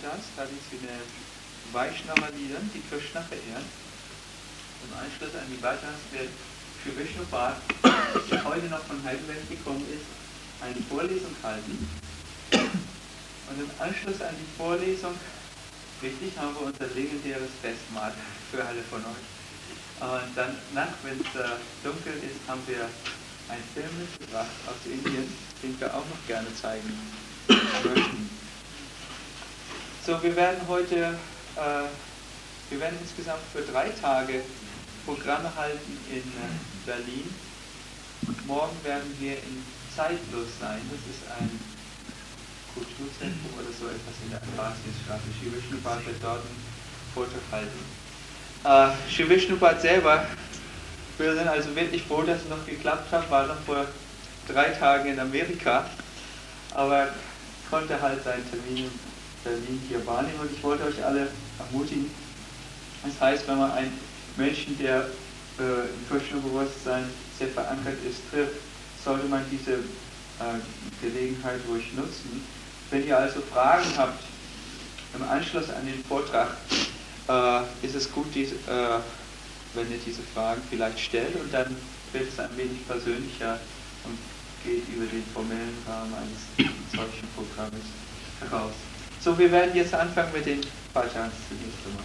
Bhajas, traditionellen Vaishnava-Liedern, die Krishna verehren. Im Anschluss an die Bhajans wird für Vishnupad, der heute noch von Heidelberg gekommen ist, eine Vorlesung halten. Und im Anschluss an die Vorlesung, richtig, haben wir unser legendäres Festmahl für alle von euch. Und danach, wenn es dunkel ist, haben wir einen Film mitgebracht aus Indien, den wir auch noch gerne zeigen möchten. So, wir werden heute, wir werden insgesamt für 3 Tage Programme halten in Berlin. Morgen werden wir in Zeitlos sein. Das ist ein Kulturzentrum oder so etwas in der Asien-Straße. Shri Vishnupad wird dort einen Vortrag halten. Shri Vishnupad selber, wir sind also wirklich froh, dass es noch geklappt hat, war noch vor 3 Tagen in Amerika, aber konnte halt seinen Termin in Berlin hier wahrnehmen und ich wollte euch alle ermutigen. Das heißt, wenn man einen Menschen, der im Krishna-Bewusstsein sehr verankert ist, trifft, sollte man diese Gelegenheit ruhig nutzen. Wenn ihr also Fragen habt im Anschluss an den Vortrag, ist es gut, wenn ihr diese Fragen vielleicht stellt und dann wird es ein wenig persönlicher und geht über den formellen Rahmen eines solchen Programmes heraus. So, wir werden jetzt anfangen mit den Bhajans zunächst einmal.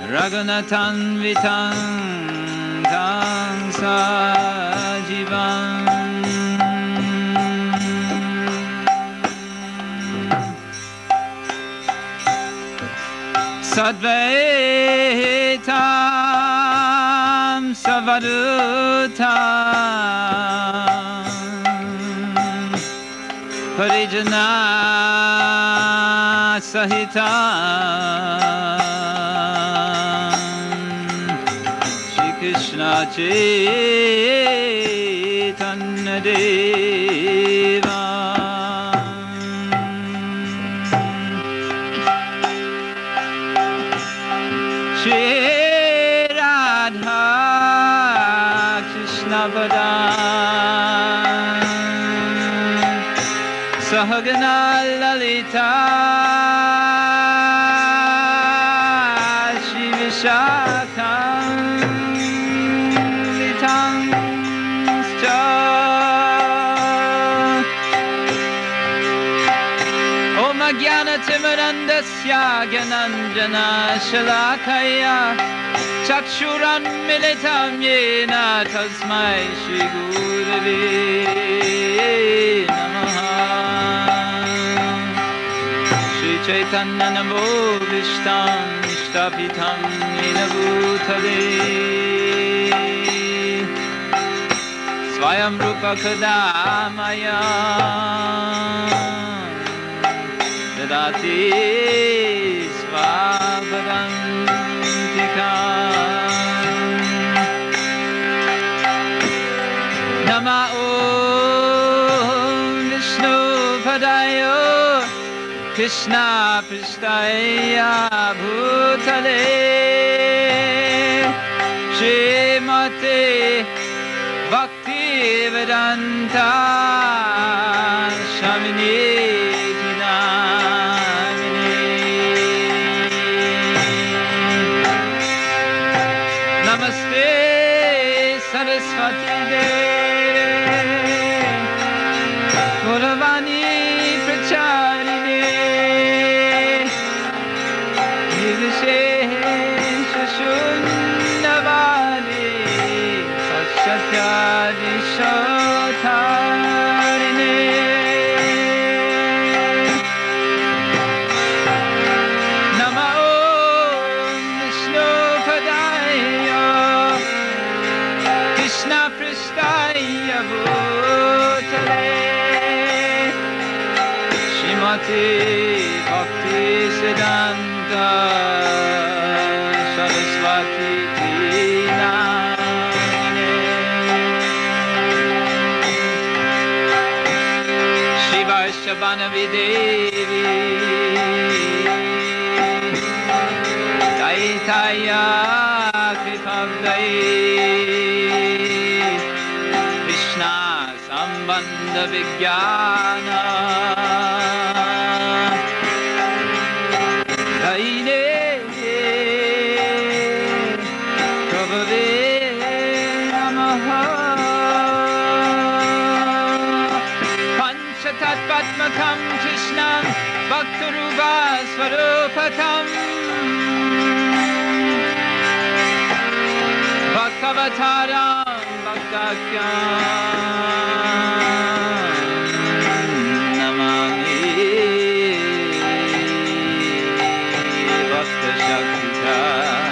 Raghunathan Vitang Tang Sajivan Sadvaitam Savadutam Parijana Sahitam Krishna Chaitanya Deva Shri Radha Krishna Bhajan Sahagana Lalita Shri Vishakam Timirandasya Gyananjana Shalakaya Chakshuran Militam Yena Tasmai Shri Gurave Namaha Shri Chaitanya Namo Vishtam Ishtapitam Yena Bhutale Swayam Rupa Kadamaya Dati Svavadantika Krishna Prishtaya Bhutale Shrimate Bhakti Vedanta Shamini Namini Namaste Saraswati Devi Gauravani Pracharine Nirvishesha Shunnavani Satyadi Shotarine Nama Om Vishnu Padaya Krishna Prishtaya Bhutale Shrimati Bhakti Siddhanta Saraswati Namine Shiva Shabanavi Devi Daitaya Kripavdai Krishna Sambandha Vijnana Daine Prabhave Namaha Panchatatvatmakam Krishnam Bhaktarupa Swarupatam Bhaktavataram Bhaktakyam Namami Bhakta Shaktitam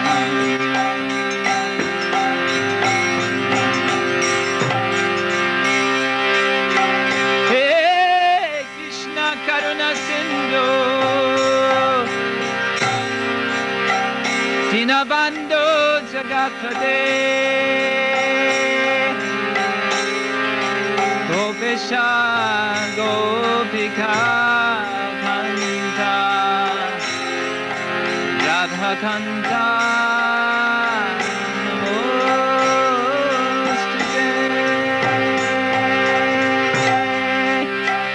Hey Krishna Karuna Sindhu Dinabandhu Jagatpate Gopesha Gopika Kanta Radha Kanta Namostute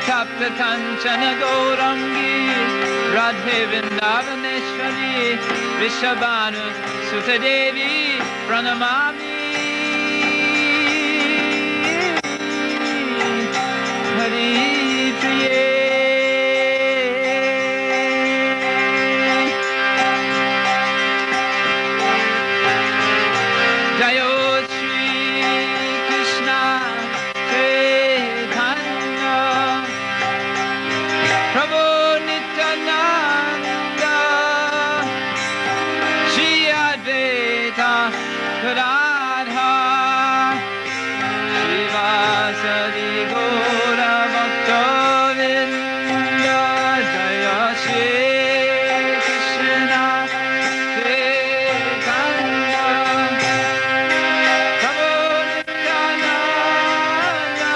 Tapta Kanchana Gaurangi Radhe Vrindavaneshwari Vrishabhanu Sutadevi Pranamami Hari Priye Jayo Shri Krishna Chaitanya Prabhu Nityananda Shri Advaita Radha Shivasadi Gaura Bhaktavinda Jaya Shri Krishna Chaitanya Prabhu Nityananda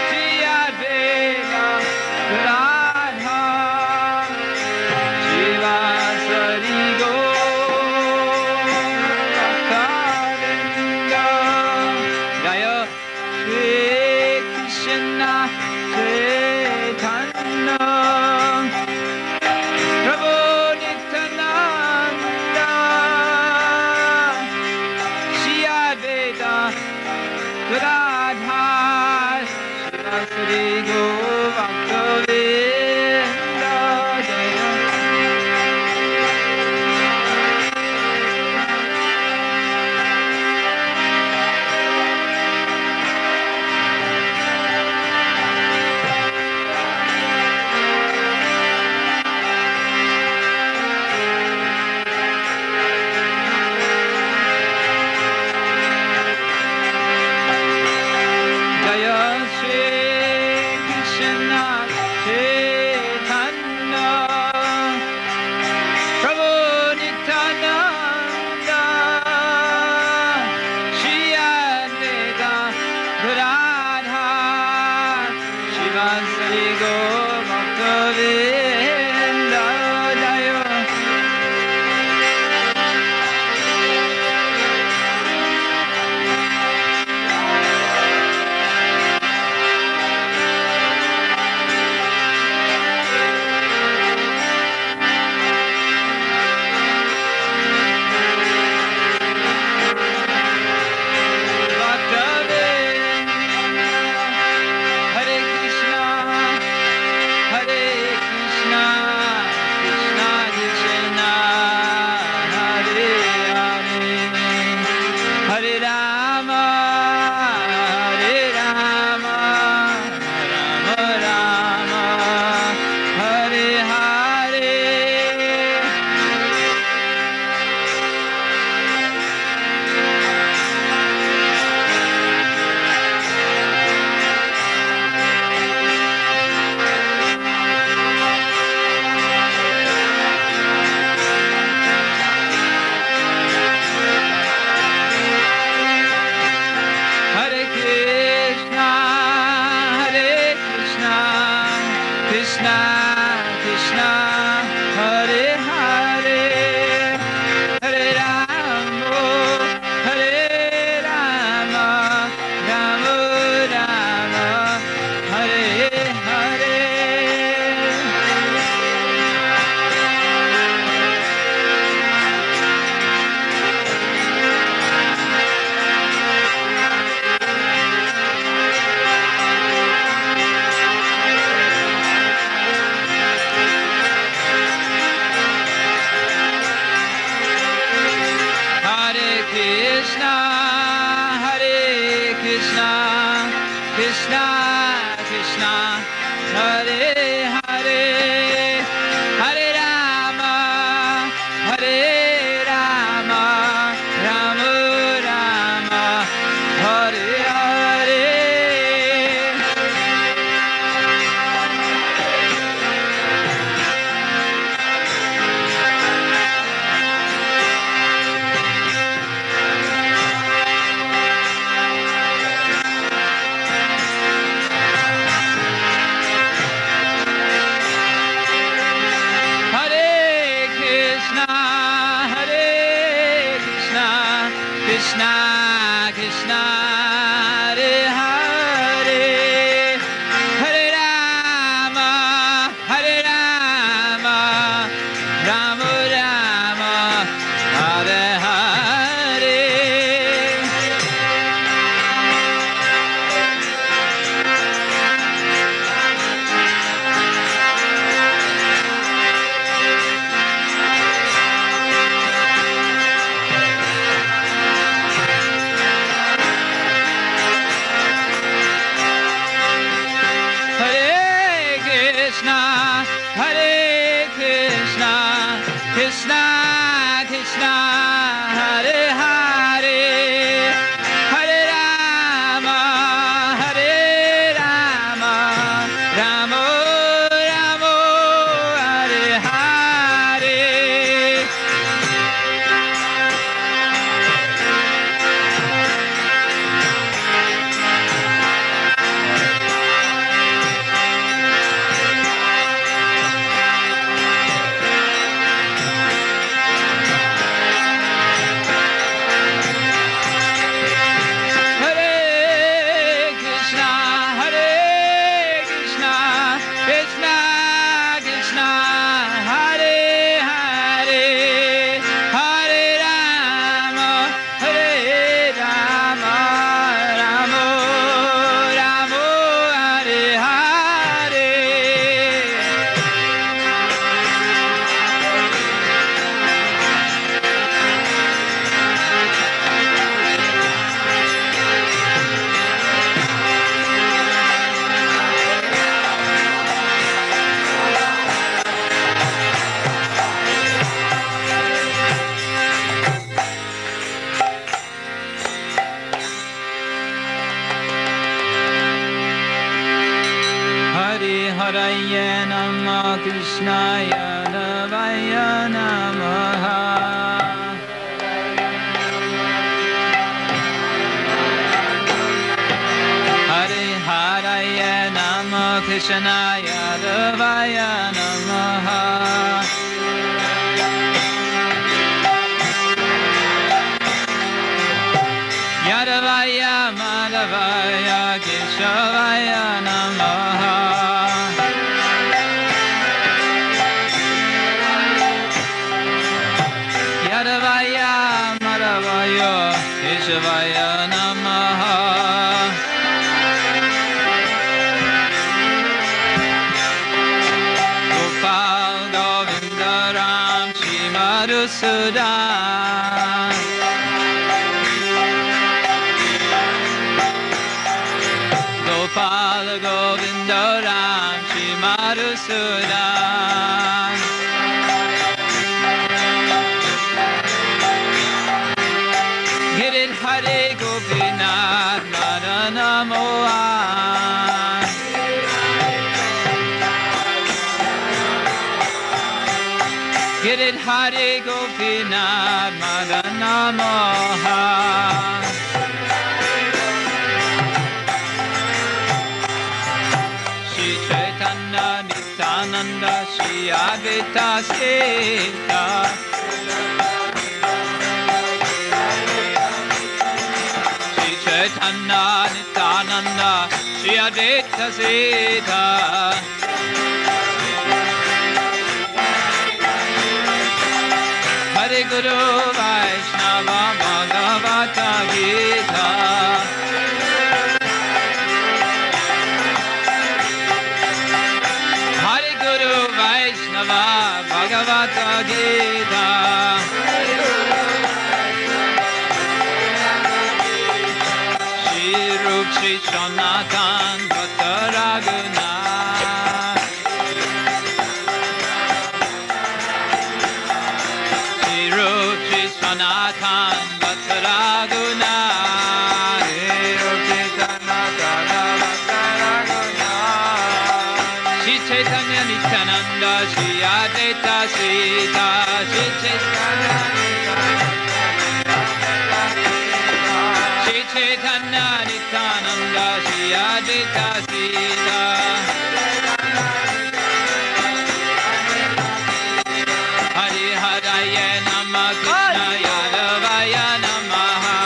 Shri Advaita Radha Shivasadi Krishna Krishna Hare Hare Hare Rama Hare Rama Rama Rama Hare Hare Krishna Krishna Hare Hare Hare Rama Hare Rama Rama Rama Hare Hare Haraya Namah Krishnaya Devaya Namaha Hare Haraya Namah Krishnaya Devaya Namaha Yadavaya Madhavaya Keshavaya Namaha Yadavaya Madhavaya Keshavaya Namaha Gopal Govinda Ram Shri Madhusudan Gopal Govinda Ram Shri Madhusudan Girit Hare Gopinath Madana Mohan Girit Hare Gopinath Madana Mohan Shri Chaitanya Nityananda Shri Advaita Sita Chaitanya Nityananda Shri Advaita Sita Hare Guru Vaishnava Bhagavata Gita Hare Guru Vaishnava Bhagavata Gita Shri Sanatan Bhatta Raghunath Shri Rup Shri Sanatan Bhatta Raghunath Shri Sanatan Bhatta Raghunath Shri Chaitanya Nityananda Shri Advaita Sita Shri Chaitanya Chaitanya Nityananda Shri Advaita Sita Hare Haraya Namah Krishnaya Devaya Namaha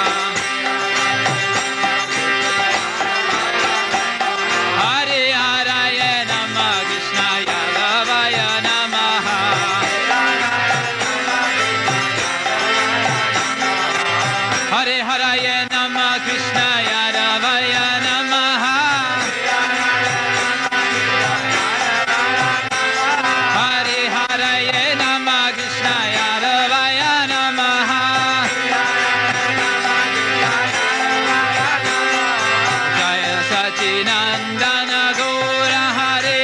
Hare Hare Namah Krishna Yadavaya Namaha Hare Hare Namah Krishna Yadavaya Namaha Jaya Sachinandana Gaura Hare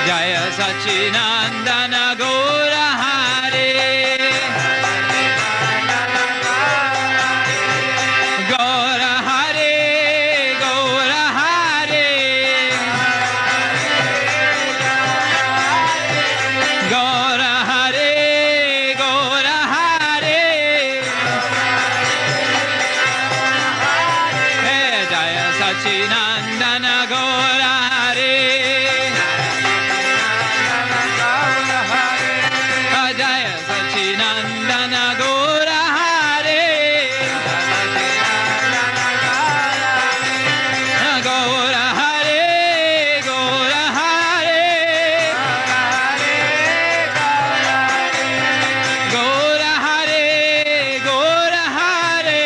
Jaya Sachinandana Gaura Hare Gaura Hare Gaura Hare Gaura Hare Gaura Hare Hey Jaya Sachinandana Gaura Hare Jaya Sachinandana Gaura Hare Gaura Hare Gaura Hare Gaura Hare Gaura Hare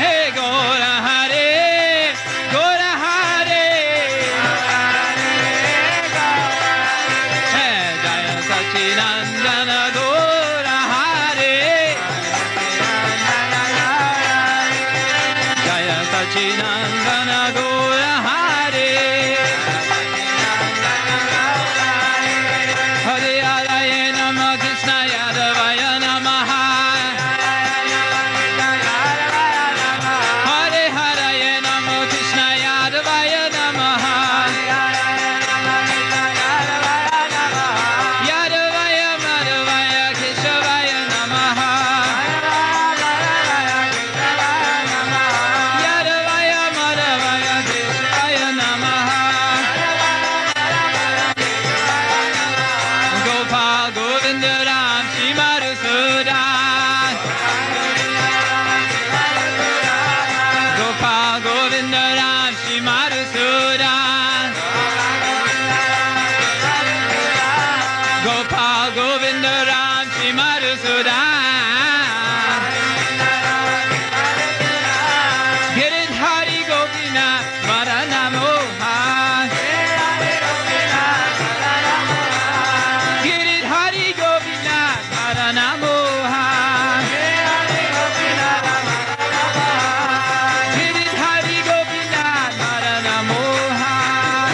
Hey Gaura Hare Gaura Hare Hey Jaya Sachinandana Gaura Hare Jaya Sachinandana Gaura Hare Hare Hare Namah Krishna Yadavaya Namaha Hare Hare Namah Krishna Yadavaya Namaha Yadavaya Madhavaya Keshavaya Namaha Yadavaya Madhavaya Keshavaya Namaha Gopal Govinda Ram Shri Madhusudan Gopal Govinda Ram Shri Madhusudan Gopal Govinda Ram Shri Madhusudan Girit Hari Gopinath Varana Mohan Girit Hari Gopinath Varana Mohan Girit Hari Gopinath Varana Mohan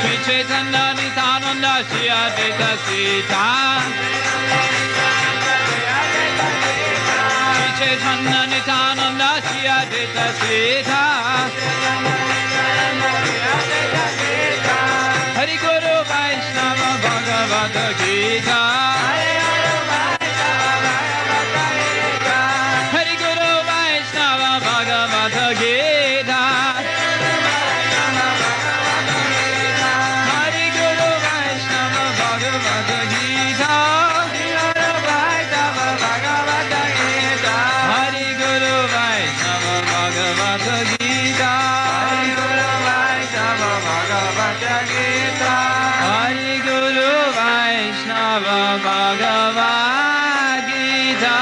Shri Chaitanya Nityananda Shri Advaita Sita Shri Chaitanya Nityananda Shri Advaita Sita Hari Guru Vaishnava Bhagavata Gita Hari Guru Vaishnava Bhagavata Gita Hari Guru Vaishnava Bhagavata Gita Hari Guru Vaishnava Bhagavata Gita Hari Guru Vaishnava Bhagavad Gita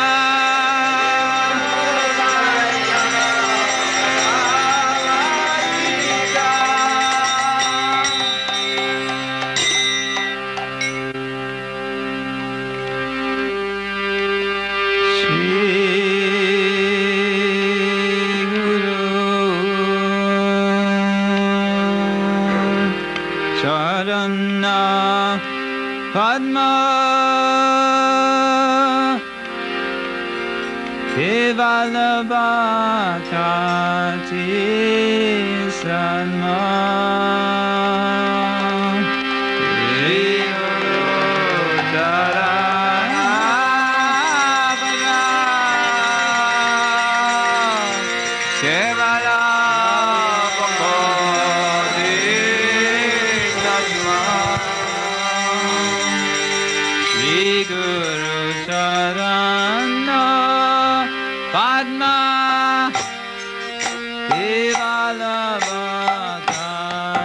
Charana Padma Kevalabhakati Sanma Shri Guru Charana Padma Kevalabhakati Sanma Shri Guru Charana Padma Kevalabhakati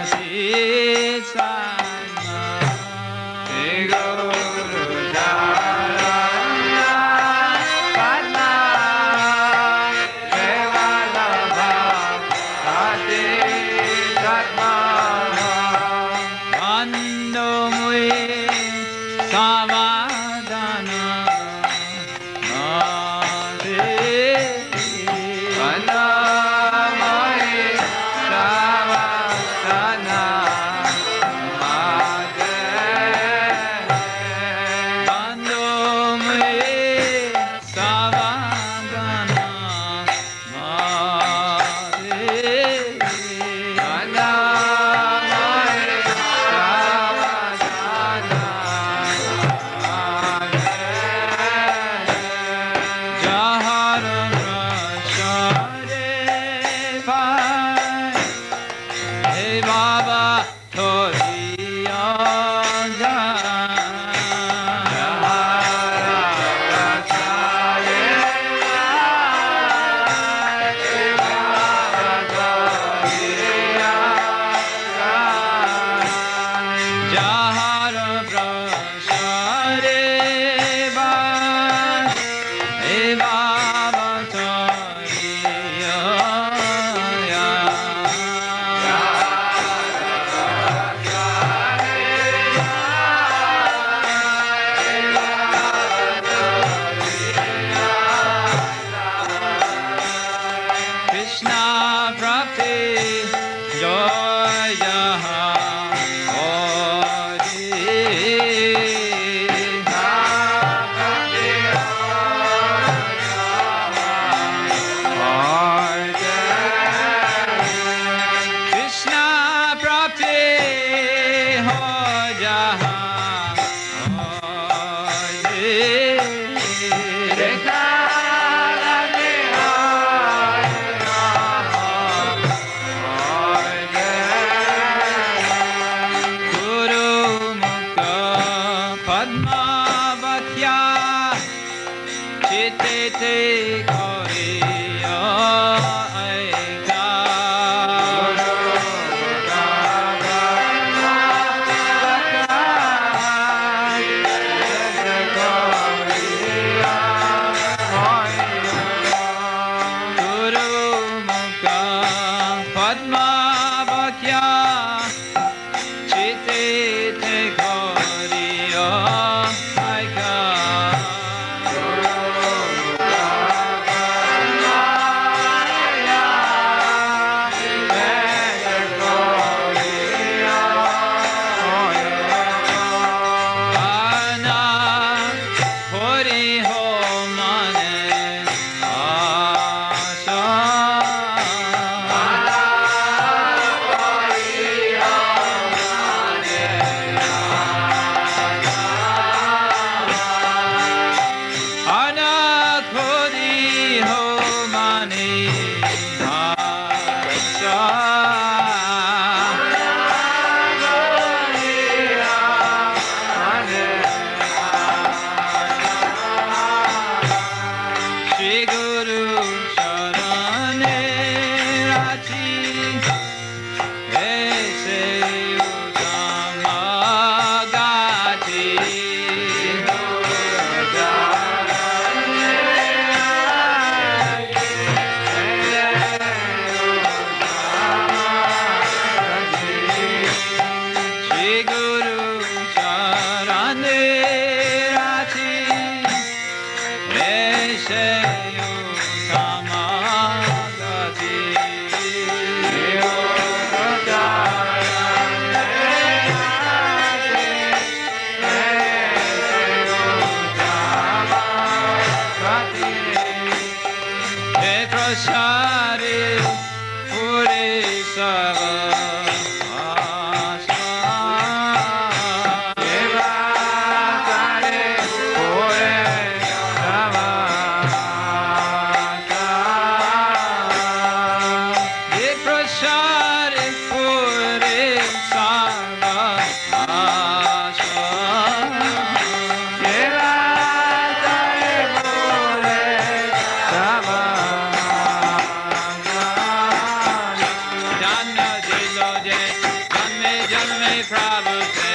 Prabhu se.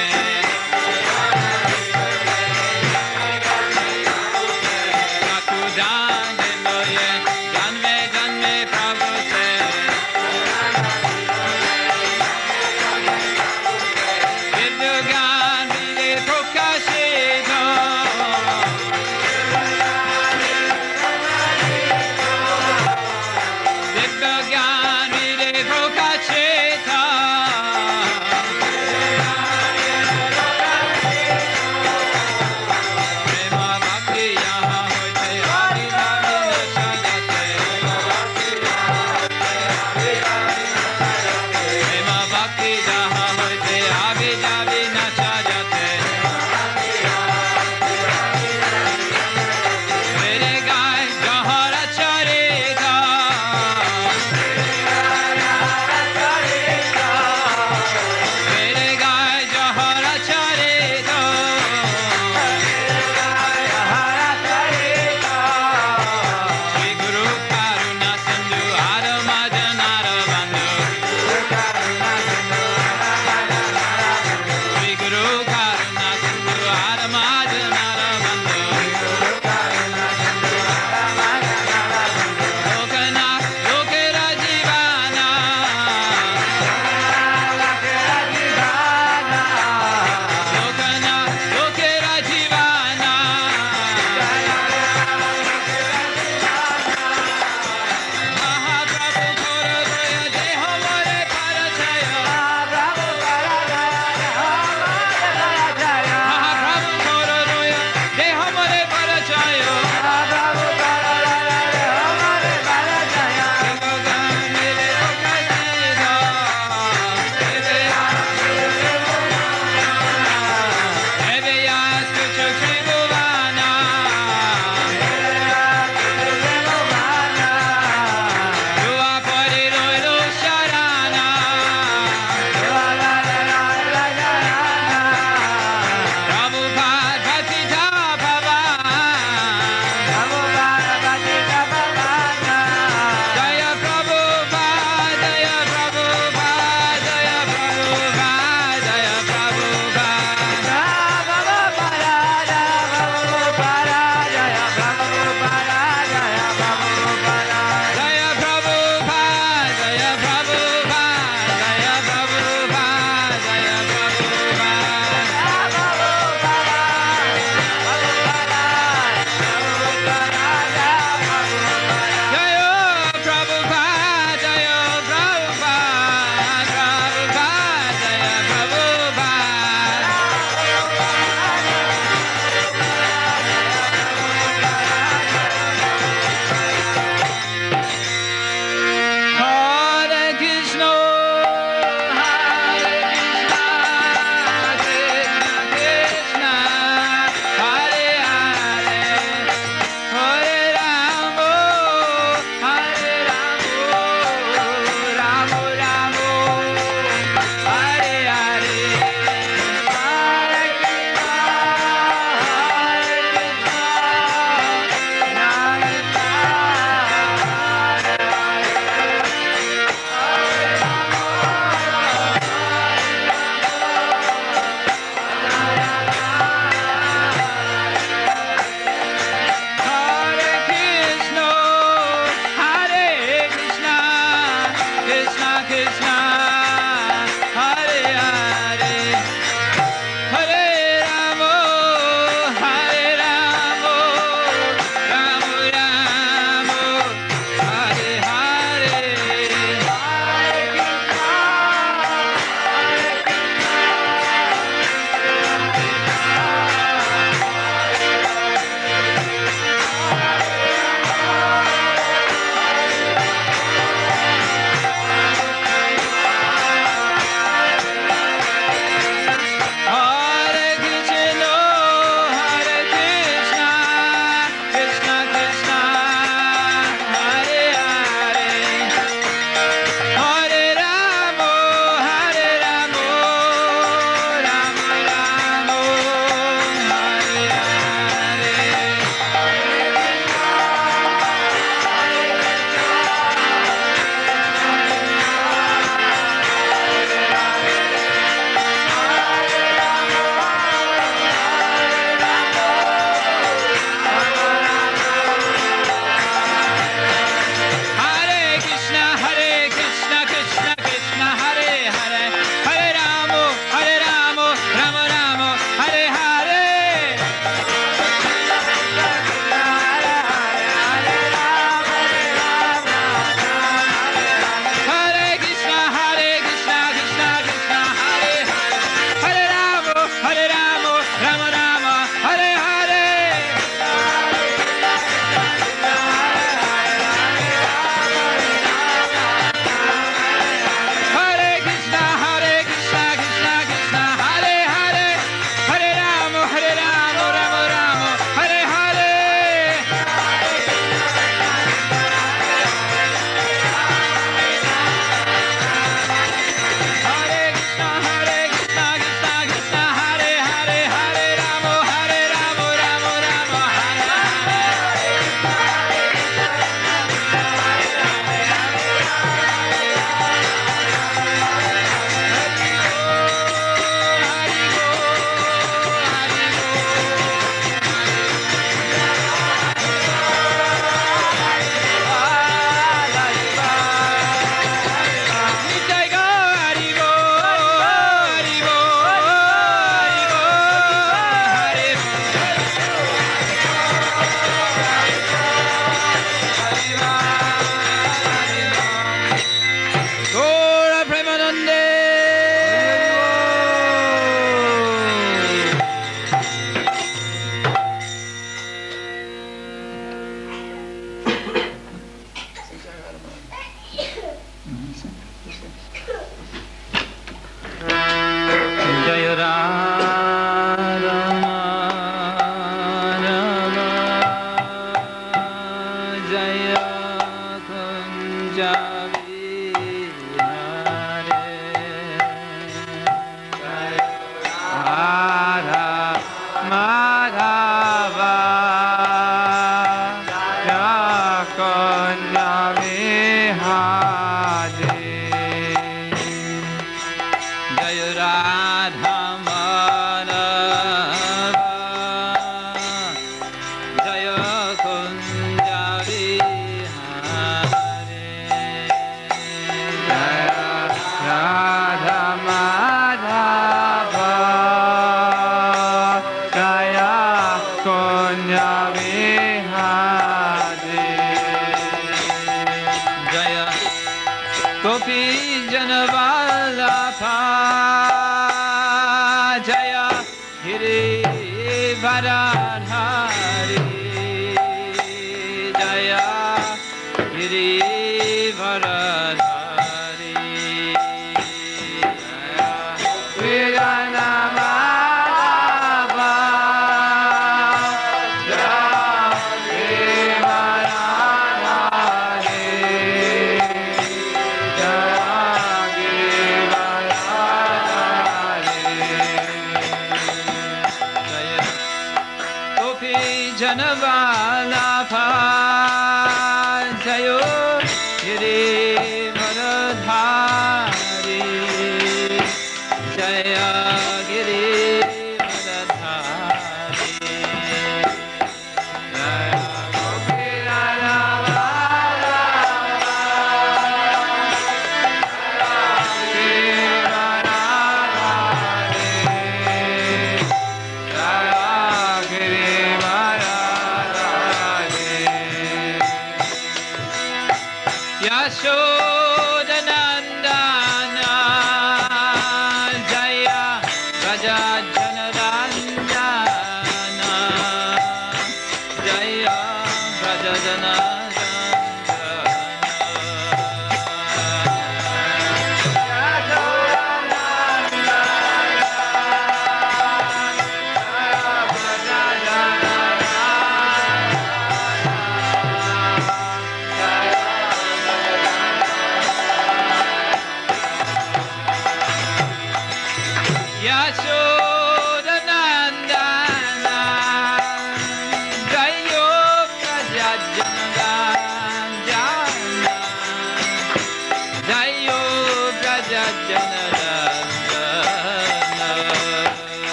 Makudan diloye, janme janme Prabhu se. Vidyogan vide prokashito. Vidyogan vide prokashito.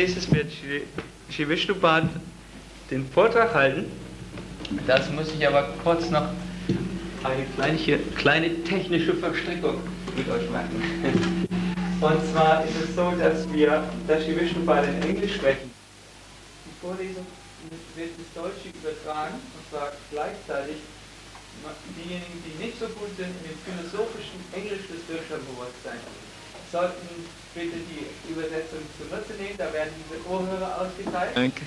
nächstes wird Shri Vishnupad den Vortrag halten. Das muss ich aber kurz noch eine kleine technische Verstrickung mit euch machen. Und zwar ist es so, dass Shri Vishnupad in Englisch sprechen. Die Vorlesung wird ins Deutsche übertragen, und zwar gleichzeitig. Diejenigen, die nicht so gut sind in dem philosophischen Englisch des Durchschaumbewusstseins, sollten bitte die Übersetzung zunutze nehmen. Da werden diese Ohrhörer ausgeteilt. Thank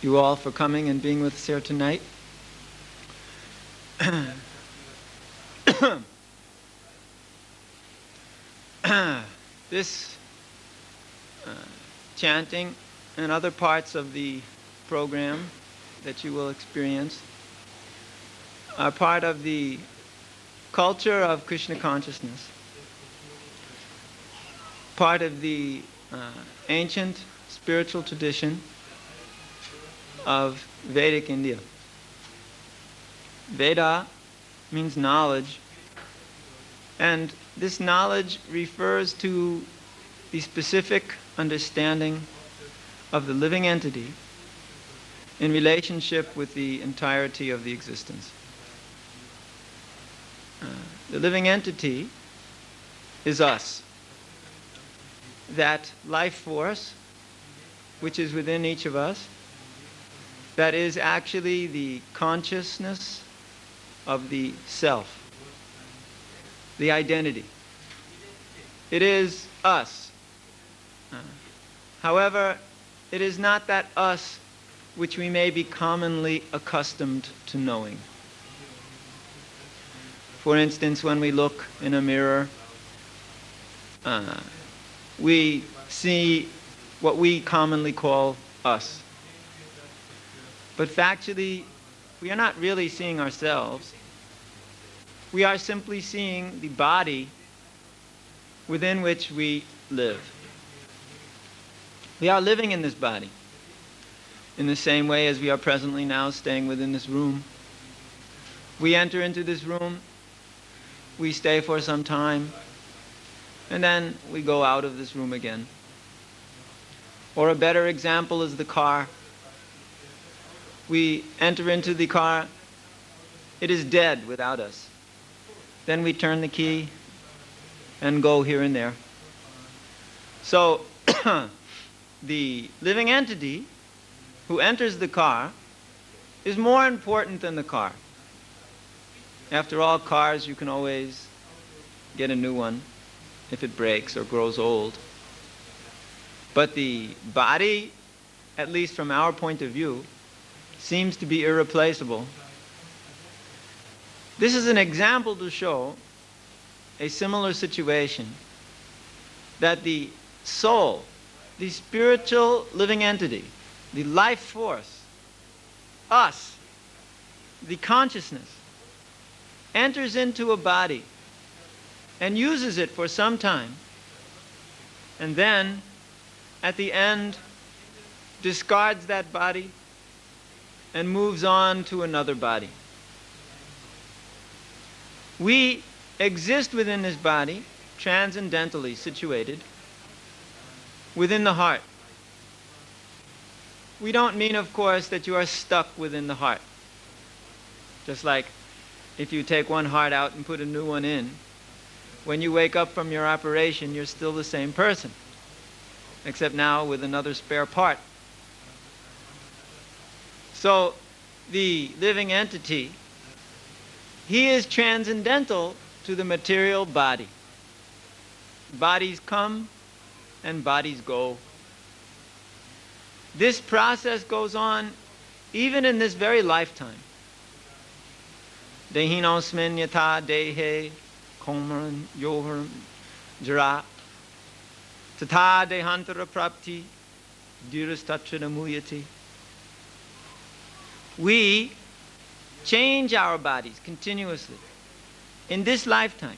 you all for coming and being with us here tonight. This chanting and other parts of the program that you will experience are part of the culture of Krishna consciousness, part of the ancient spiritual tradition of Vedic India. Veda means knowledge, and this knowledge refers to the specific understanding of the living entity in relationship with the entirety of the existence. The living entity is us. That life force, which is within each of us, that is actually the consciousness of the self, the identity. It is us. However, it is not that us which we may be commonly accustomed to knowing. For instance, when we look in a mirror, we see what we commonly call us. But factually, we are not really seeing ourselves. We are simply seeing the body within which we live. We are living in this body in the same way as we are presently now staying within this room. We enter into this room, we stay for some time, and then we go out of this room again. Or a better example is the car. We enter into the car, it is dead without us. Then we turn the key and go here and there. So the living entity who enters the car is more important than the car. After all, cars, you can always get a new one if it breaks or grows old. But the body, at least from our point of view, seems to be irreplaceable. This is an example to show a similar situation, that the soul, the spiritual living entity, the life force, us, the consciousness, enters into a body and uses it for some time, and then at the end discards that body and moves on to another body. We exist within this body, transcendentally situated, within the heart. We don't mean, of course, that you are stuck within the heart. Just like if you take one heart out and put a new one in, when you wake up from your operation, you're still the same person, except now with another spare part. So the living entity, he is transcendental to the material body. Bodies come and bodies go. This process goes on even in this very lifetime. Dehinosmin yata dehe komaran yoharam jara tata dehantara prapti dhirastatranamuyati. We change our bodies continuously in this lifetime,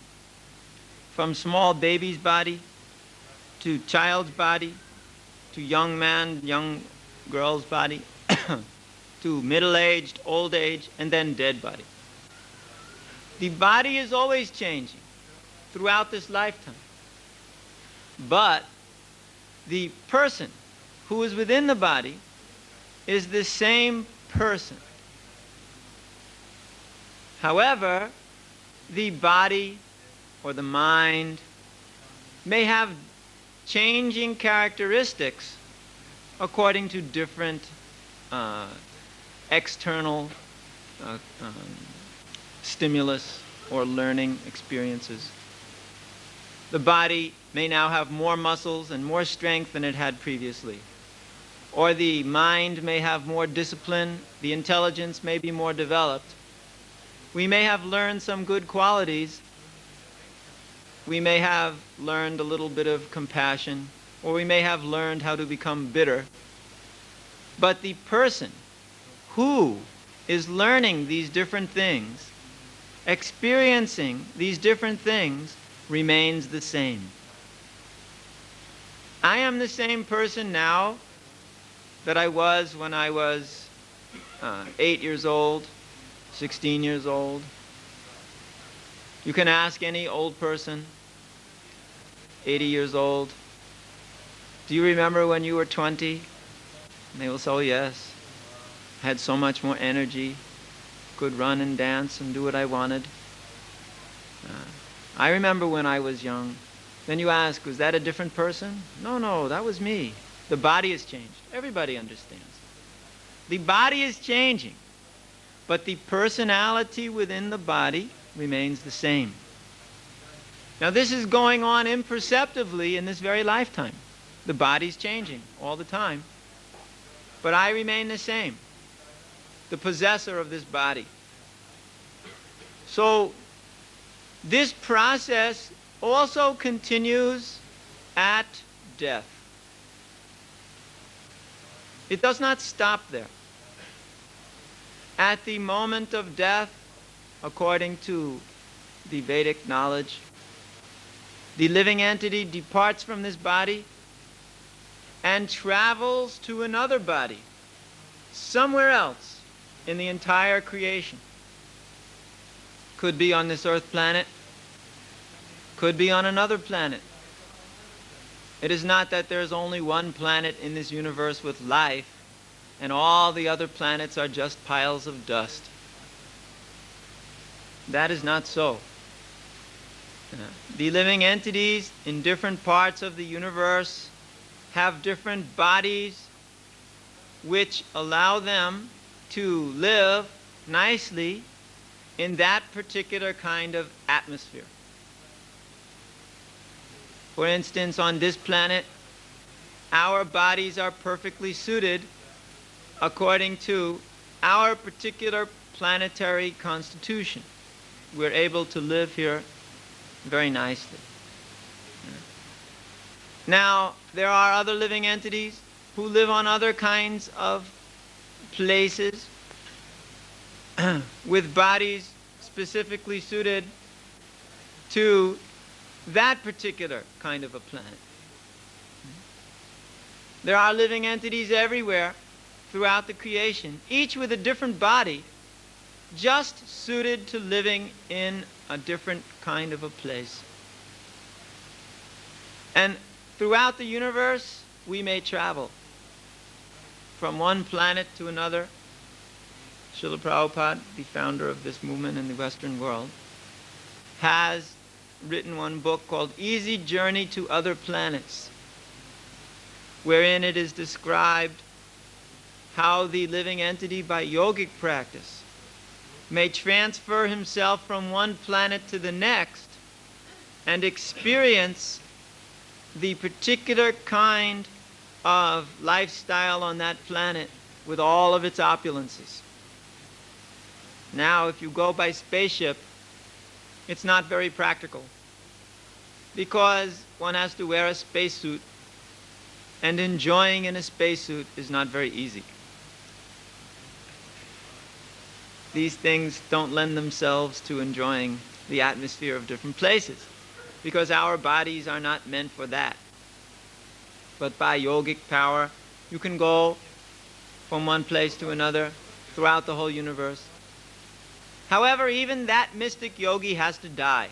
from small baby's body to child's body to young man, young girl's body to middle-aged, old age, and then dead body. The body is always changing throughout this lifetime. But the person who is within the body is the same person. However, the body or the mind may have changing characteristics according to different external stimulus or learning experiences. The body may now have more muscles and more strength than it had previously. Or the mind may have more discipline, the intelligence may be more developed. We may have learned some good qualities. We may have learned a little bit of compassion, or we may have learned how to become bitter. But the person who is learning these different things, experiencing these different things, remains the same. I am the same person now that I was when I was 8 years old, 16 years old. You can ask any old person, 80 years old, do you remember when you were 20? And they will say, oh yes, I had so much more energy, could run and dance and do what I wanted. I remember when I was young. Then you ask, was that a different person? No, that was me. The body has changed. Everybody understands. The body is changing, but the personality within the body remains the same. Now this is going on imperceptibly in this very lifetime. The body's changing all the time, but I remain the same, the possessor of this body. So this process also continues at death. It does not stop there. At the moment of death, according to the Vedic knowledge, the living entity departs from this body and travels to another body, somewhere else in the entire creation. Could be on this earth planet, could be on another planet. It is not that there's only one planet in this universe with life and all the other planets are just piles of dust. That is not so. The living entities in different parts of the universe have different bodies which allow them to live nicely in that particular kind of atmosphere. For instance, on this planet, our bodies are perfectly suited according to our particular planetary constitution. We're able to live here very nicely. Now, there are other living entities who live on other kinds of places with bodies specifically suited to that particular kind of a planet. There are living entities everywhere throughout the creation, each with a different body, just suited to living in a different kind of a place. And throughout the universe, we may travel from one planet to another. Srila Prabhupada, the founder of this movement in the Western world, has written one book called Easy Journey to Other Planets, wherein it is described how the living entity by yogic practice may transfer himself from one planet to the next and experience the particular kind of lifestyle on that planet with all of its opulences. Now, if you go by spaceship, it's not very practical because one has to wear a spacesuit, and enjoying in a spacesuit is not very easy. These things don't lend themselves to enjoying the atmosphere of different places because our bodies are not meant for that. But by yogic power, you can go from one place to another throughout the whole universe. However, even that mystic yogi has to die.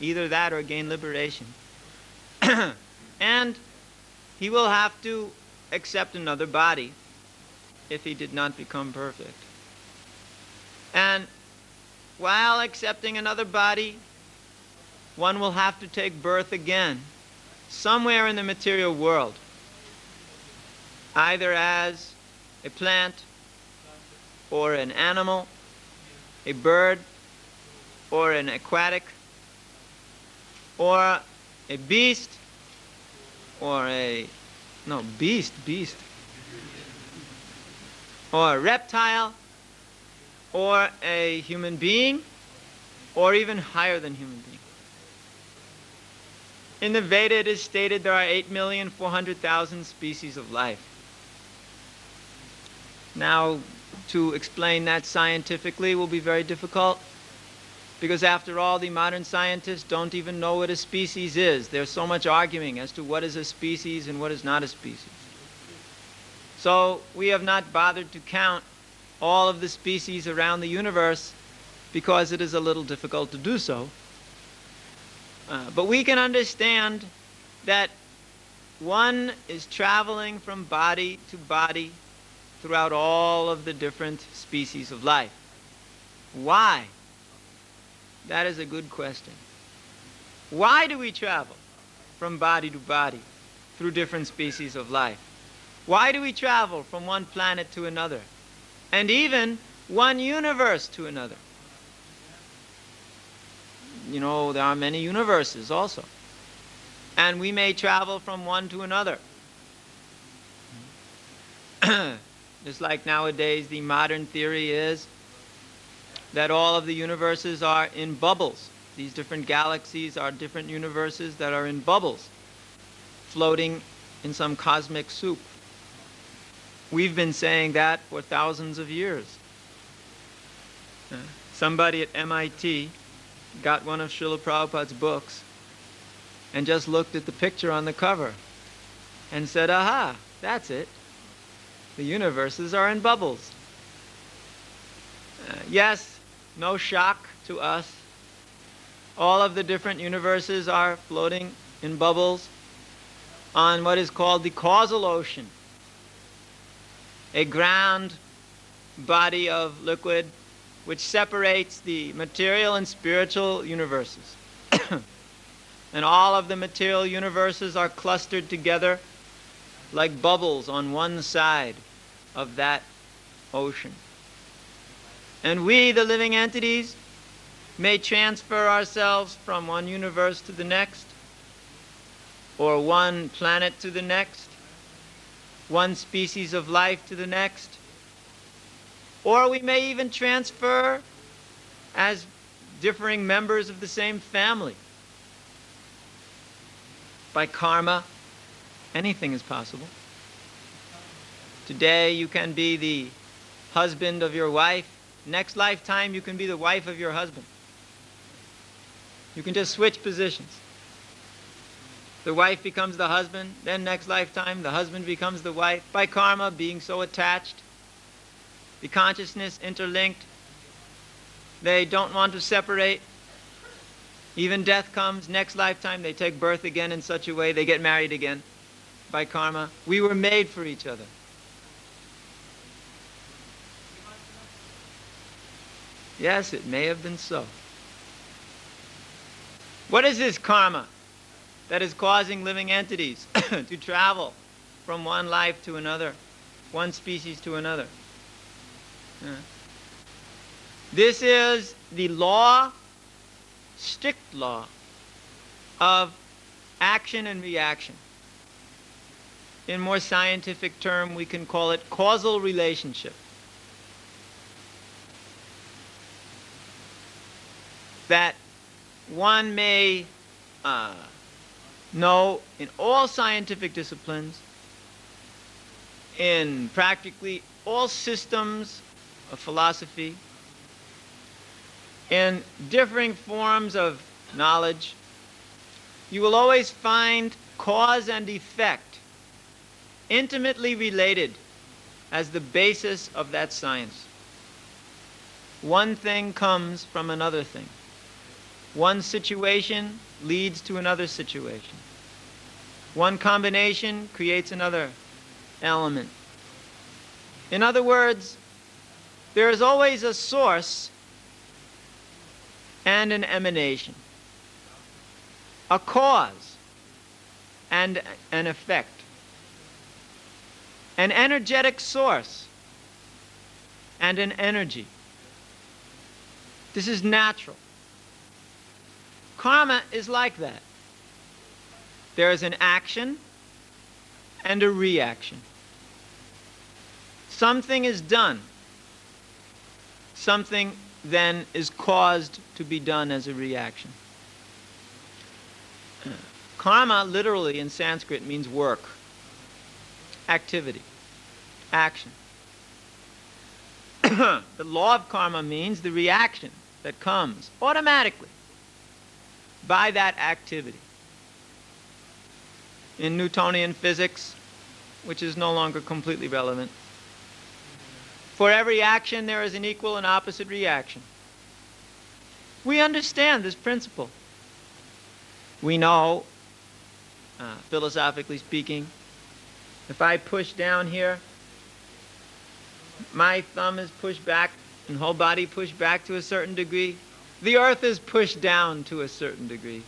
Either that or gain liberation. And he will have to accept another body if he did not become perfect. And while accepting another body, one will have to take birth again, somewhere in the material world, either as a plant, or an animal, a bird, or an aquatic, or a beast, or or a reptile, or a human being, or even higher than human being. In the Veda it is stated there are 8,400,000 species of life. Now, to explain that scientifically will be very difficult, because after all, the modern scientists don't even know what a species is. There's so much arguing as to what is a species and what is not a species. So we have not bothered to count all of the species around the universe because it is a little difficult to do so. But we can understand that one is traveling from body to body throughout all of the different species of life. Why? That is a good question. Why do we travel from body to body through different species of life? Why do we travel from one planet to another, and even one universe to another? You know, there are many universes also, and we may travel from one to another. Just like nowadays the modern theory is that all of the universes are in bubbles. These different galaxies are different universes that are in bubbles, floating in some cosmic soup. We've been saying that for thousands of years. Somebody at MIT got one of Srila Prabhupada's books and just looked at the picture on the cover and said, aha, that's it. The universes are in bubbles. Yes, no shock to us. All of the different universes are floating in bubbles on what is called the causal ocean, a ground body of liquid which separates the material and spiritual universes. And all of the material universes are clustered together like bubbles on one side of that ocean. And we, the living entities, may transfer ourselves from one universe to the next, or one planet to the next, one species of life to the next, or we may even transfer as differing members of the same family. By karma, anything is possible. Today you can be the husband of your wife. Next lifetime you can be the wife of your husband. You can just switch positions. The wife becomes the husband, then next lifetime the husband becomes the wife. By karma, being so attached, the consciousness interlinked, they don't want to separate. Even death comes, next lifetime they take birth again in such a way they get married again. By karma, we were made for each other. Yes, it may have been so. What is this karma that is causing living entities to travel from one life to another, one species to another? This is the law, strict law, of action and reaction. In more scientific term, we can call it causal relationship. That one may know in all scientific disciplines, in practically all systems of philosophy, in differing forms of knowledge, you will always find cause and effect intimately related as the basis of that science. One thing comes from another thing. One situation leads to another situation. One combination creates another element. In other words, there is always a source and an emanation, a cause and an effect, an energetic source and an energy. This is natural. Karma is like that. There is an action and a reaction. Something is done. Something then is caused to be done as a reaction. Karma, literally in Sanskrit, means work, activity, action. The law of karma means the reaction that comes automatically by that activity. In Newtonian physics, which is no longer completely relevant, for every action there is an equal and opposite reaction. We understand this principle. We know, philosophically speaking, if I push down here, my thumb is pushed back and whole body pushed back to a certain degree. The earth is pushed down to a certain degree.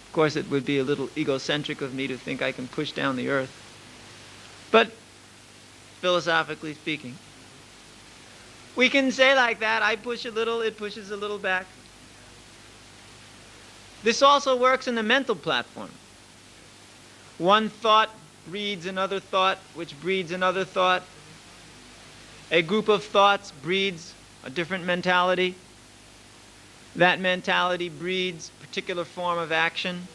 Of course, it would be a little egocentric of me to think I can push down the earth. But philosophically speaking, we can say like that, I push a little, it pushes a little back. This also works in the mental platform. One thought breeds another thought, which breeds another thought. A group of thoughts breeds a different mentality. That mentality breeds a particular form of action.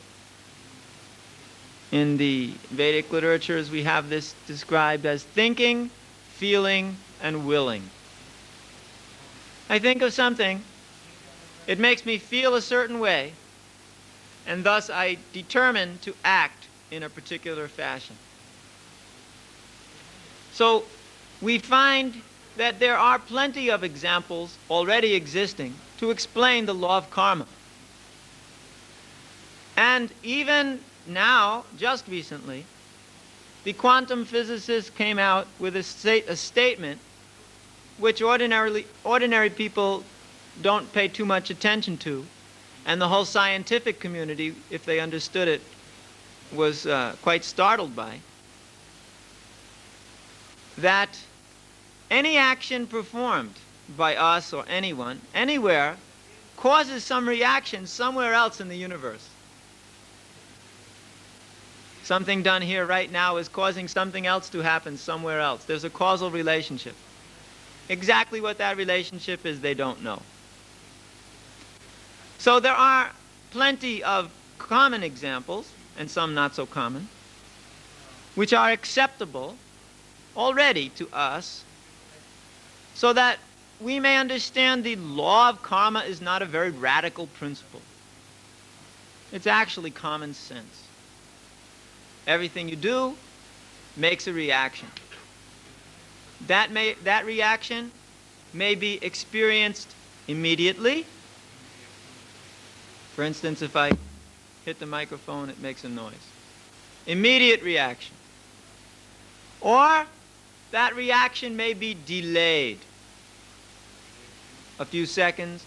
In the Vedic literatures, we have this described as thinking, feeling, and willing. I think of something, it makes me feel a certain way, and thus I determine to act in a particular fashion. So we find that there are plenty of examples already existing to explain the law of karma. And even now, just recently, the quantum physicists came out with a statement which ordinary people don't pay too much attention to, and the whole scientific community, if they understood it, was quite startled by, that any action performed by us or anyone, anywhere, causes some reaction somewhere else in the universe. Something done here right now is causing something else to happen somewhere else. There's a causal relationship. Exactly what that relationship is, they don't know. So there are plenty of common examples, and some not so common, which are acceptable already to us, so that we may understand the law of karma is not a very radical principle. It's actually common sense. Everything you do makes a reaction. That reaction may be experienced immediately. For instance, if I hit the microphone, it makes a noise. Immediate reaction. Or that reaction may be delayed. A few seconds,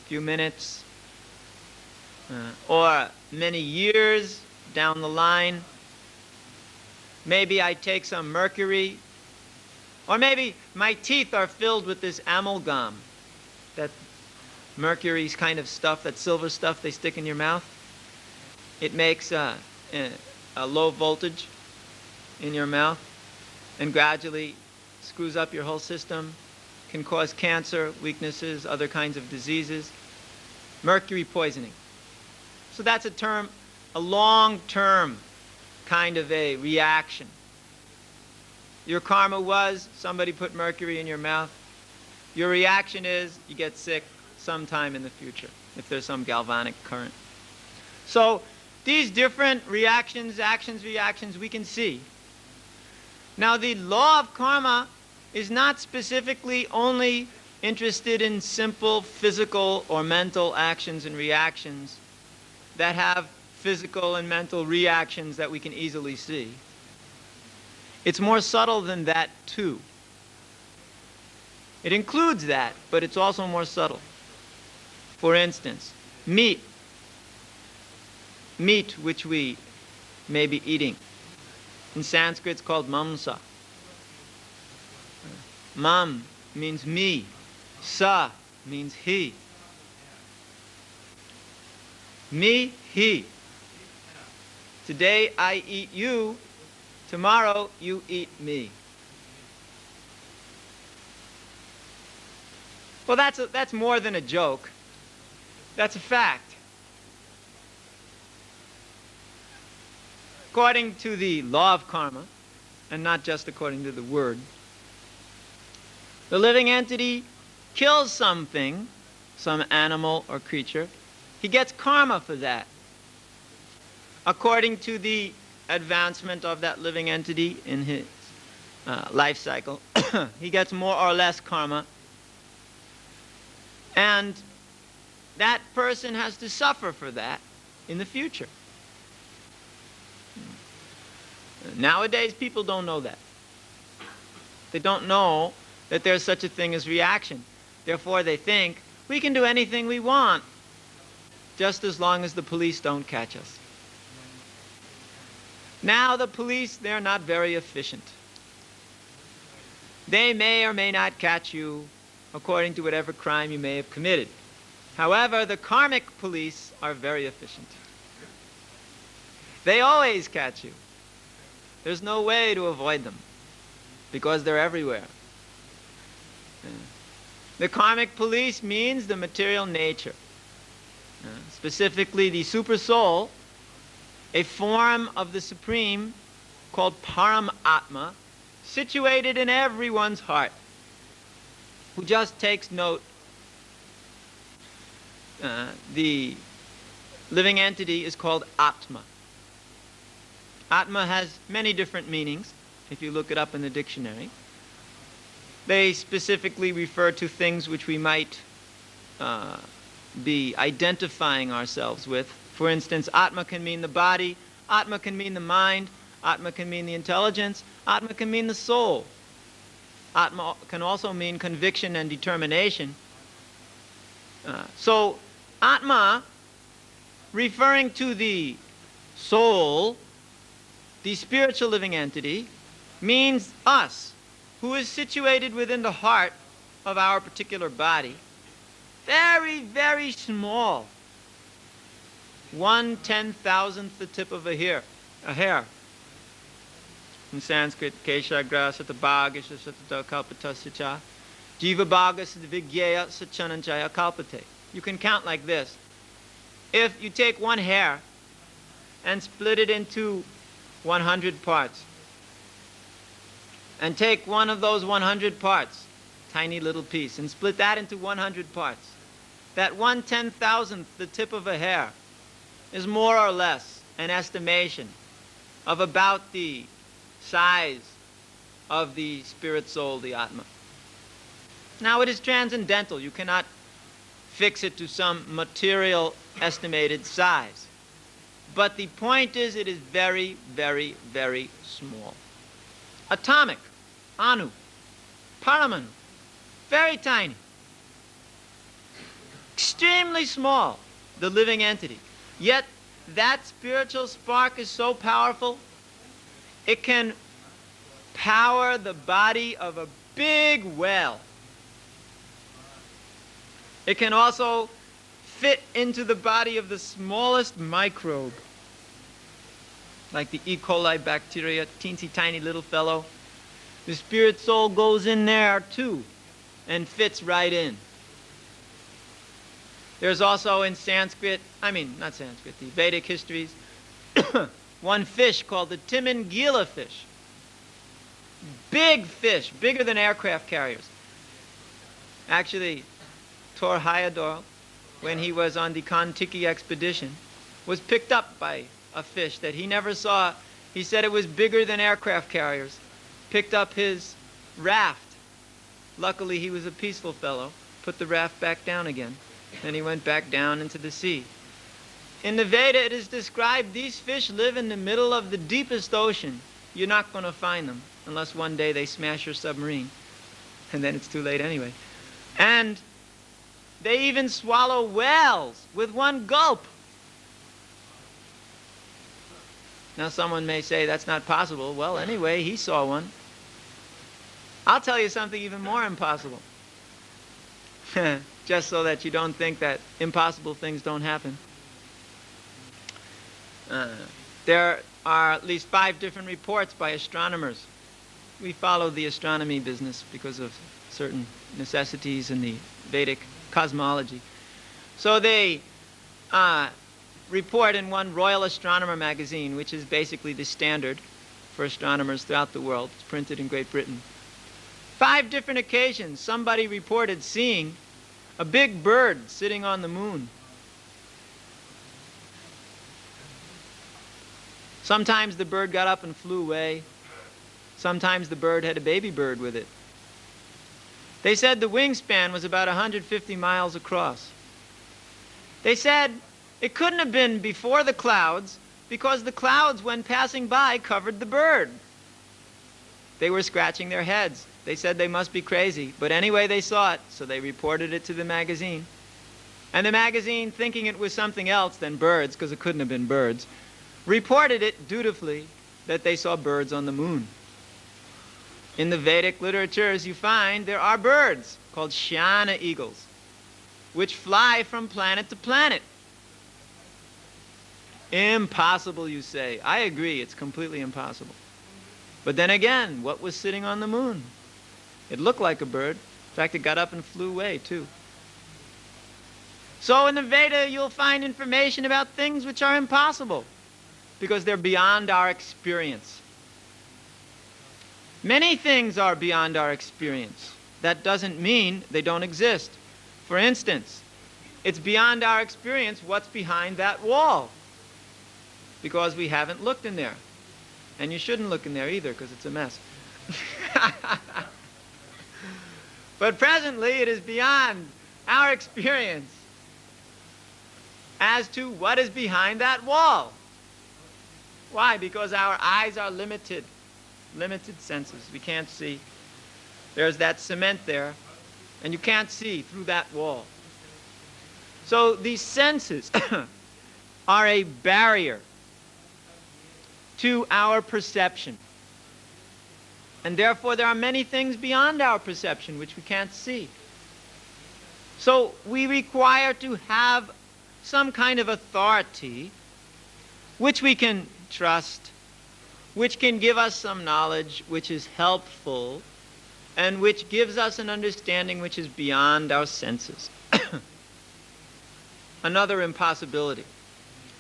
a few minutes, or many years down the line. Maybe I take some mercury, or maybe my teeth are filled with this amalgam, that mercury's kind of stuff, that silver stuff they stick in your mouth. It makes a low voltage in your mouth and gradually screws up your whole system, can cause cancer, weaknesses, other kinds of diseases. Mercury poisoning. So that's a long-term kind of a reaction. Your karma was somebody put mercury in your mouth. Your reaction is you get sick sometime in the future if there's some galvanic current. So these different reactions, actions, reactions we can see. Now the law of karma is not specifically only interested in simple physical or mental actions and reactions that have physical and mental reactions that we can easily see. It's more subtle than that too. It includes that, but it's also more subtle. For instance, meat which we may be eating. In Sanskrit it's called mamsa. Mam means me. Sa means he. Me, he. Today I eat you, tomorrow you eat me. Well, that's more than a joke. That's a fact. According to the law of karma, and not just according to the word, the living entity kills something, some animal or creature, he gets karma for that. According to the advancement of that living entity in his life cycle, he gets more or less karma. And that person has to suffer for that in the future. Nowadays, people don't know that. They don't know that there's such a thing as reaction. Therefore, they think we can do anything we want, just as long as the police don't catch us. Now, the police, they're not very efficient. They may or may not catch you according to whatever crime you may have committed. However, the karmic police are very efficient. They always catch you. There's no way to avoid them because they're everywhere. The karmic police means the material nature, specifically the super soul, a form of the Supreme called Param Atma, situated in everyone's heart, who just takes note. The living entity is called Atma. Atma has many different meanings, if you look it up in the dictionary. They specifically refer to things which we might be identifying ourselves with. For instance, Atma can mean the body, Atma can mean the mind, Atma can mean the intelligence, Atma can mean the soul. Atma can also mean conviction and determination. So, Atma, referring to the soul, the spiritual living entity, means us, who is situated within the heart of our particular body. Very, very small. 1/10,000th the tip of a hair. In Sanskrit, Kesha Grasa Bhaga Satata Kalpatasya Cha Jiva Bhaga Vigya Sachananchaya Kalpate. You can count like this. If you take one hair and split it into 100 parts, and take one of those 100 parts, tiny little piece, and split that into 100 parts, that 1/10,000th the tip of a hair is more or less an estimation of about the size of the spirit soul, the Atma. Now, it is transcendental. You cannot fix it to some material estimated size. But the point is, it is very, very, very small. Atomic, Anu, Paramanu, very tiny. Extremely small, the living entity. Yet, that spiritual spark is so powerful, it can power the body of a big well. It can also fit into the body of the smallest microbe, like the E. coli bacteria, teensy tiny little fellow. The spirit soul goes in there too and fits right in. There's also in Sanskrit, not Sanskrit, the Vedic histories, one fish called the Timingila fish. Big fish, bigger than aircraft carriers. Actually, Thor Heyerdahl, when he was on the Kon-Tiki expedition, was picked up by a fish that he never saw. He said it was bigger than aircraft carriers. Picked up his raft. Luckily, he was a peaceful fellow. Put the raft back down again. Then he went back down into the sea. In the Veda, it is described these fish live in the middle of the deepest ocean. You're not going to find them unless one day they smash your submarine. And then it's too late anyway. And they even swallow whales with one gulp. Now someone may say that's not possible. Well, anyway, he saw one. I'll tell you something even more impossible. Just so that you don't think that impossible things don't happen. There are at least 5 different reports by astronomers. We follow the astronomy business because of certain necessities in the Vedic cosmology. So they report in one Royal Astronomer magazine, which is basically the standard for astronomers throughout the world. It's printed in Great Britain. 5 different occasions, somebody reported seeing a big bird sitting on the moon. Sometimes the bird got up and flew away. Sometimes the bird had a baby bird with it. They said the wingspan was about 150 miles across. They said it couldn't have been before the clouds because the clouds, when passing by, covered the bird. They were scratching their heads. They said they must be crazy. But anyway, they saw it, so they reported it to the magazine. And the magazine, thinking it was something else than birds, because it couldn't have been birds, reported it dutifully that they saw birds on the moon. In the Vedic literatures, you find there are birds called Shana eagles, which fly from planet to planet. Impossible, you say. I agree, it's completely impossible. But then again, what was sitting on the moon? It looked like a bird. In fact, it got up and flew away, too. So in the Veda, you'll find information about things which are impossible, because they're beyond our experience. Many things are beyond our experience. That doesn't mean they don't exist. For instance, it's beyond our experience what's behind that wall, because we haven't looked in there. And you shouldn't look in there either, because it's a mess. But presently, it is beyond our experience as to what is behind that wall. Why? Because our eyes are limited senses. We can't see. There's that cement there, and you can't see through that wall. So these senses are a barrier to our perception. And therefore, there are many things beyond our perception which we can't see. So we require to have some kind of authority which we can trust, which can give us some knowledge which is helpful, and which gives us an understanding which is beyond our senses. Another impossibility,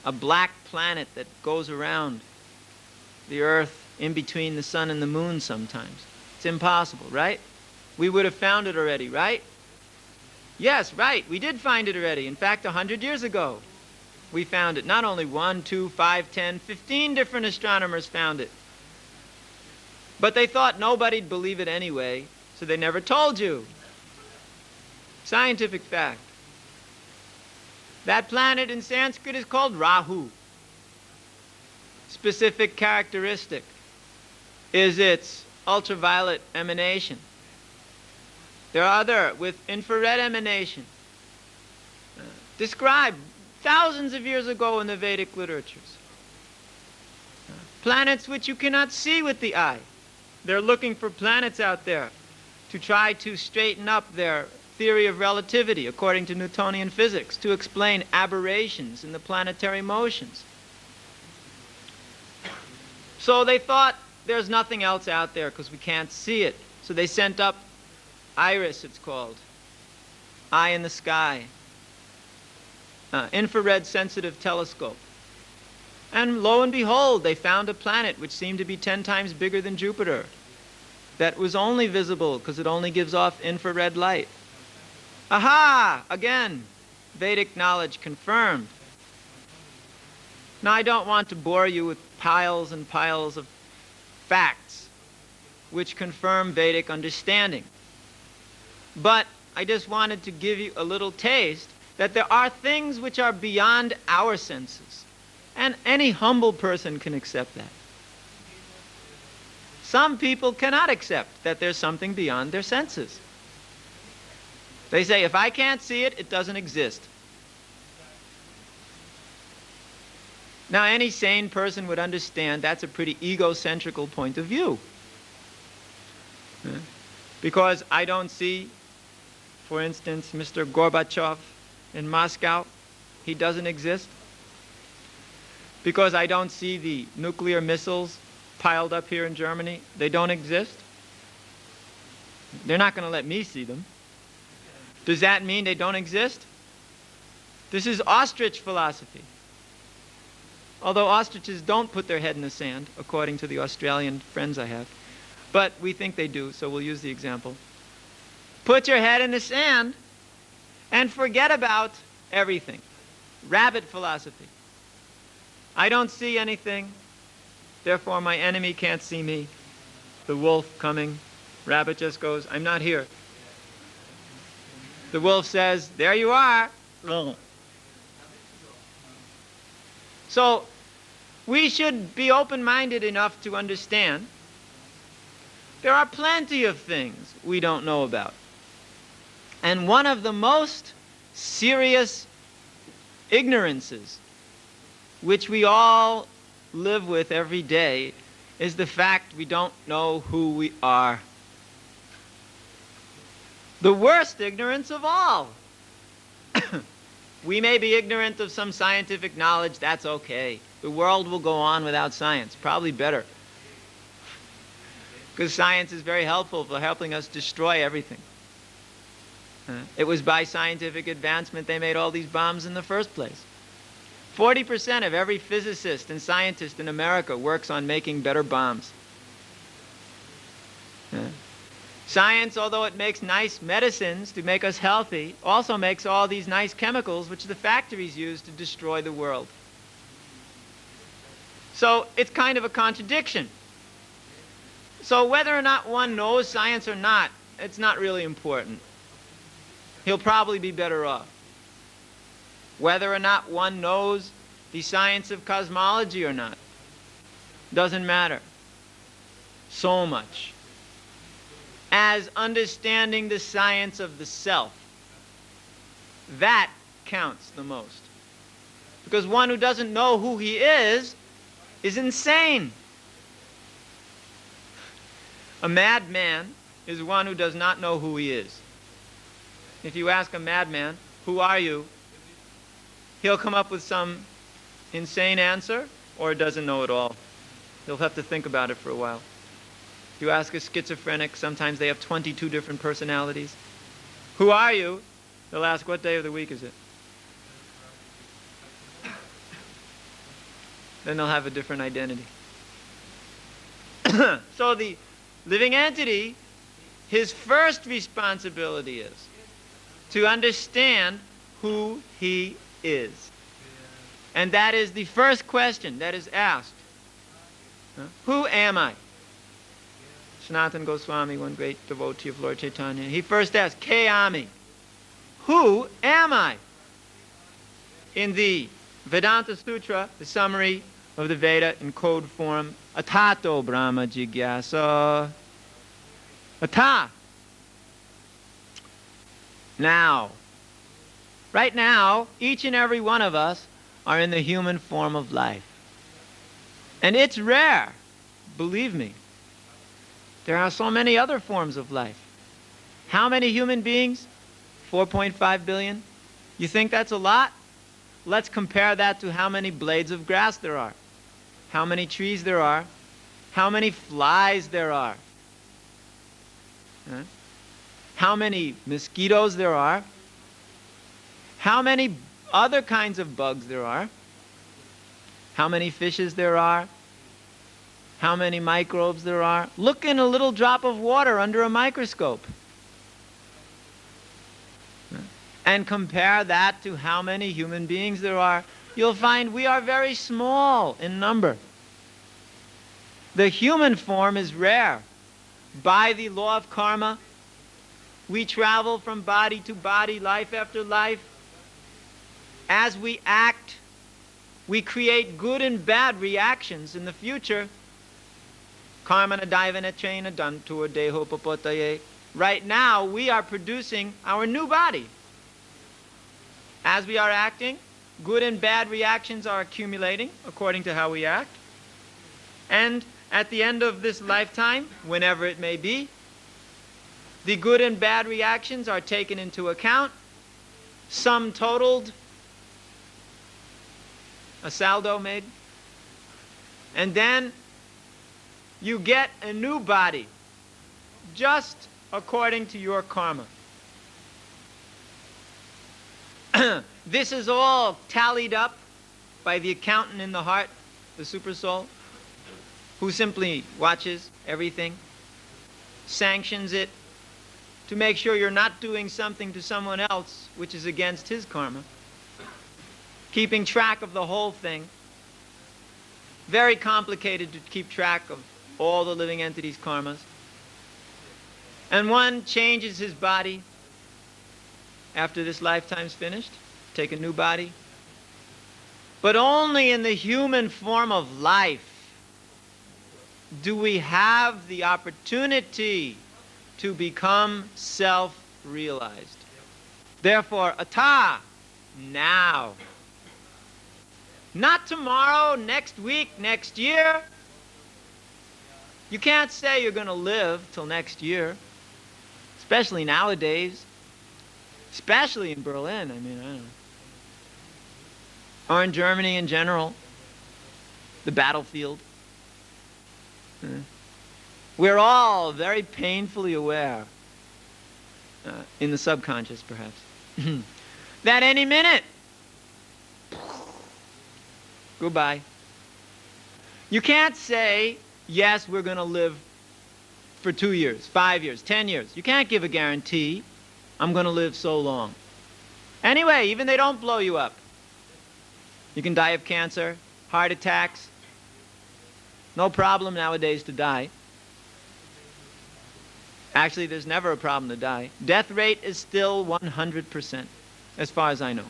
a black planet that goes around the Earth in between the sun and the moon sometimes. It's impossible, right? We would have found it already, right? Yes, right, we did find it already. In fact, 100 years ago, we found it. Not only 1, 2, 5, 10, 15 different astronomers found it. But they thought nobody'd believe it anyway, so they never told you. Scientific fact. That planet in Sanskrit is called Rahu. Specific characteristic is its ultraviolet emanation. There are other with infrared emanation, described thousands of years ago in the Vedic literatures. Planets which you cannot see with the eye. They're looking for planets out there to try to straighten up their theory of relativity according to Newtonian physics, to explain aberrations in the planetary motions. So they thought there's nothing else out there because we can't see it. So they sent up IRIS, it's called, Eye in the Sky, infrared sensitive telescope. And lo and behold, they found a planet which seemed to be 10 times bigger than Jupiter, that was only visible because it only gives off infrared light. Aha! Again, Vedic knowledge confirmed. Now, I don't want to bore you with piles and piles of facts which confirm Vedic understanding. But I just wanted to give you a little taste that there are things which are beyond our senses. And any humble person can accept that. Some people cannot accept that there's something beyond their senses. They say, if I can't see it, it doesn't exist. Now, any sane person would understand that's a pretty egocentrical point of view. Because I don't see, for instance, Mr. Gorbachev in Moscow. He doesn't exist. Because I don't see the nuclear missiles piled up here in Germany. They don't exist. They're not going to let me see them. Does that mean they don't exist? This is ostrich philosophy. Although ostriches don't put their head in the sand, according to the Australian friends I have. But we think they do, so we'll use the example. Put your head in the sand and forget about everything. Rabbit philosophy. I don't see anything, therefore my enemy can't see me. The wolf coming, rabbit just goes, I'm not here. The wolf says, there you are. So we should be open-minded enough to understand there are plenty of things we don't know about. And one of the most serious ignorances which we all live with every day is the fact we don't know who we are. The worst ignorance of all. We may be ignorant of some scientific knowledge, that's okay. The world will go on without science, probably better. Because science is very helpful for helping us destroy everything. It was by scientific advancement they made all these bombs in the first place. 40% of every physicist and scientist in America works on making better bombs. Science, although it makes nice medicines to make us healthy, also makes all these nice chemicals which the factories use to destroy the world. So it's kind of a contradiction. So whether or not one knows science or not, it's not really important. He'll probably be better off. Whether or not one knows the science of cosmology or not, doesn't matter so much as understanding the science of the self. That counts the most. Because one who doesn't know who he is insane. A madman is one who does not know who he is. If you ask a madman, who are you? He'll come up with some insane answer, or doesn't know at all. He'll have to think about it for a while. If you ask a schizophrenic, sometimes they have 22 different personalities. Who are you? They'll ask, what day of the week is it? Then they'll have a different identity. So the living entity, his first responsibility is to understand who he is. And that is the first question that is asked. Who am I? Sanatana Goswami, one great devotee of Lord Chaitanya, he first asked, Ke ami? Who am I? In the Vedanta Sutra, the summary of the Veda in code form, Atato Brahma Jigyasa. Ata. Now. Right now, each and every one of us are in the human form of life. And it's rare, believe me. There are so many other forms of life. How many human beings? 4.5 billion? You think that's a lot? Let's compare that to how many blades of grass there are, how many trees there are, how many flies there are, how many mosquitoes there are, how many other kinds of bugs there are, how many fishes there are, how many microbes there are. Look in a little drop of water under a microscope and compare that to how many human beings there are. You'll find we are very small in number. The human form is rare. By the law of karma, we travel from body to body, life after life. as we act, we create good and bad reactions in the future. Karmana daivana chaina dantur deho papotaye. Right now, we are producing our new body. As we are acting, good and bad reactions are accumulating according to how we act. And at the end of this lifetime, whenever it may be, the good and bad reactions are taken into account, sum totaled, a saldo made, and then you get a new body just according to your karma. This is all tallied up by the accountant in the heart, the supersoul, who simply watches everything, sanctions it, to make sure you're not doing something to someone else which is against his karma. Keeping track of the whole thing. Very complicated to keep track of all the living entities' karmas. And one changes his body after this lifetime's finished, take a new body. But only in the human form of life do we have the opportunity to become self-realized. Therefore, ata, now. Not tomorrow, next week, next year. You can't say you're going to live till next year, especially nowadays, especially in Berlin, I don't know. Or in Germany in general, the battlefield. We're all very painfully aware, in the subconscious perhaps, that any minute, goodbye. You can't say, yes, we're going to live for 2 years, 5 years, 10 years. You can't give a guarantee, I'm going to live so long. Anyway, even they don't blow you up. You can die of cancer, heart attacks. No problem nowadays to die. Actually, there's never a problem to die. Death rate is still 100%, as far as I know.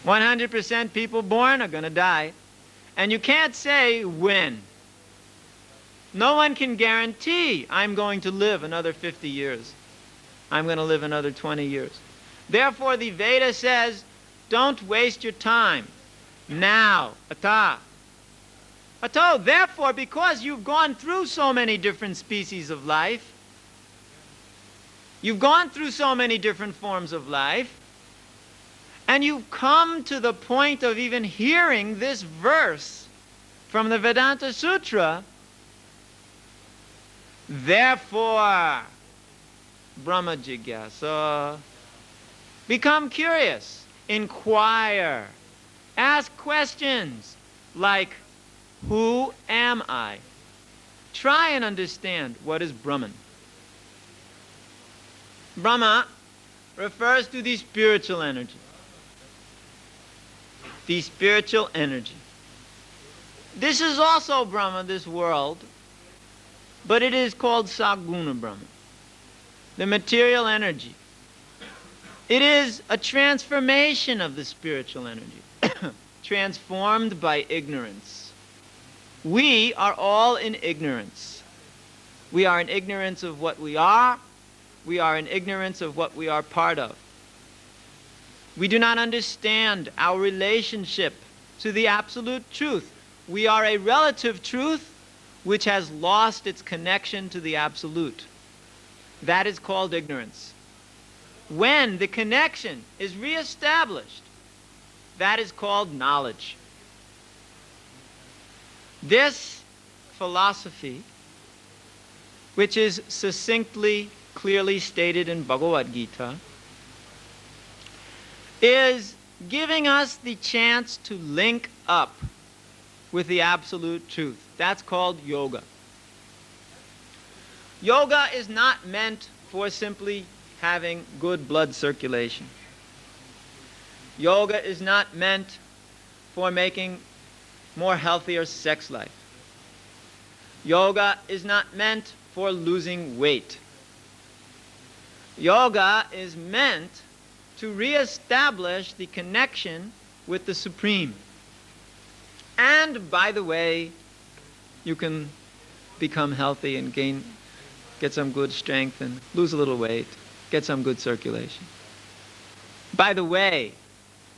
100% people born are going to die. And you can't say when. No one can guarantee I'm going to live another 50 years. I'm going to live another 20 years. Therefore, the Veda says, don't waste your time. Now, ata. Ato, therefore, because you've gone through so many different species of life, you've gone through so many different forms of life, and you've come to the point of even hearing this verse from the Vedanta Sutra, therefore, Brahma Jigyasa, become curious, inquire, ask questions like, who am I? Try and understand what is Brahman. Brahma refers to the spiritual energy. The spiritual energy. This is also Brahma, this world, but it is called Saguna Brahma. The material energy. It is a transformation of the spiritual energy, transformed by ignorance. We are all in ignorance. We are in ignorance of what we are. We are in ignorance of what we are part of. We do not understand our relationship to the absolute truth. We are a relative truth which has lost its connection to the absolute. That is called ignorance. When the connection is reestablished, that is called knowledge. This philosophy, which is succinctly, clearly stated in Bhagavad Gita, is giving us the chance to link up with the absolute truth. That's called yoga. Yoga is not meant for simply having good blood circulation. Yoga is not meant for making more healthier sex life. Yoga is not meant for losing weight. Yoga is meant to reestablish the connection with the Supreme. And, by the way, you can become healthy and get some good strength and lose a little weight, get some good circulation. By the way,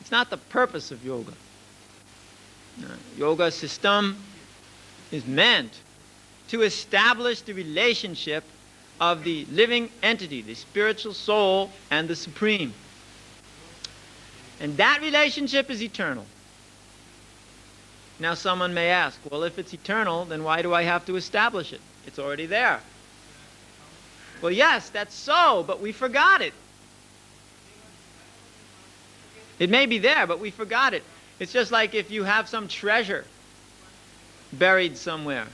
it's not the purpose of yoga. No, yoga system is meant to establish the relationship of the living entity, the spiritual soul, and the Supreme. And that relationship is eternal. Now someone may ask, well, if it's eternal, then why do I have to establish it? It's already there. Well, yes, that's so, but we forgot it. It may be there, but we forgot it. It's just like if you have some treasure buried somewhere.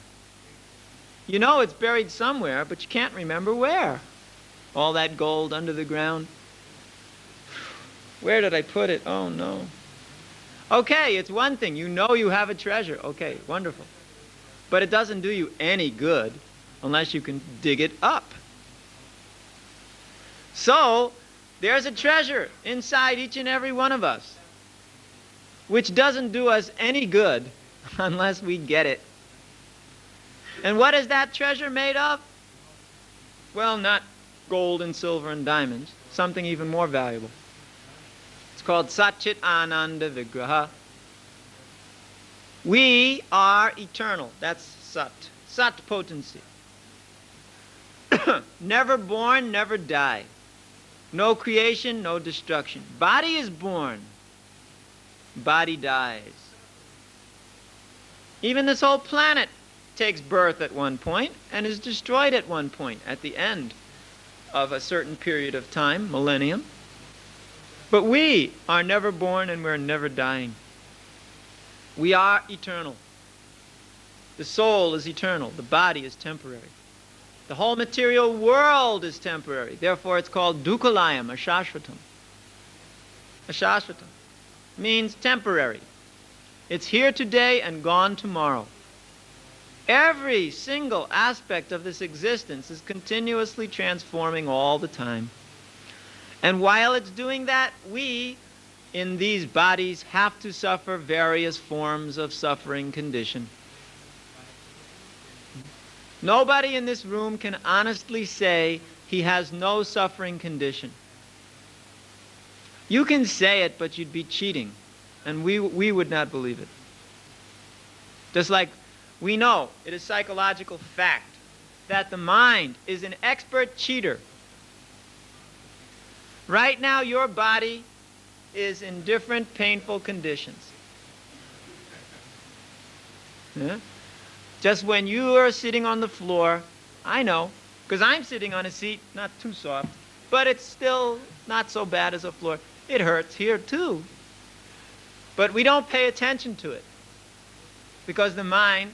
You know it's buried somewhere, but you can't remember where. All that gold under the ground. Where did I put it? Oh, no. Okay, it's one thing. You know you have a treasure. Okay, wonderful. But it doesn't do you any good unless you can dig it up. So, there's a treasure inside each and every one of us, which doesn't do us any good unless we get it. And what is that treasure made of? Well, not gold and silver and diamonds, something even more valuable. It's called Satchit Ananda Vigraha. We are eternal. That's Sat. Sat potency. Never born, never die. No creation, no destruction. Body is born. Body dies. Even this whole planet takes birth at one point and is destroyed at one point at the end of a certain period of time, millennium. But we are never born and we're never dying. We are eternal. The soul is eternal. The body is temporary. The whole material world is temporary. Therefore it's called dukkhalayam, ashashvatam. Ashashvatam means temporary. It's here today and gone tomorrow. Every single aspect of this existence is continuously transforming all the time. And while it's doing that, we, in these bodies, have to suffer various forms of suffering condition. Nobody in this room can honestly say he has no suffering condition. You can say it, but you'd be cheating, and we would not believe it. Just like we know, it is psychological fact, that the mind is an expert cheater. Right now, your body is in different painful conditions. Yeah? Just when you are sitting on the floor, I know, because I'm sitting on a seat, not too soft, but it's still not so bad as a floor. It hurts here too. But we don't pay attention to it, because the mind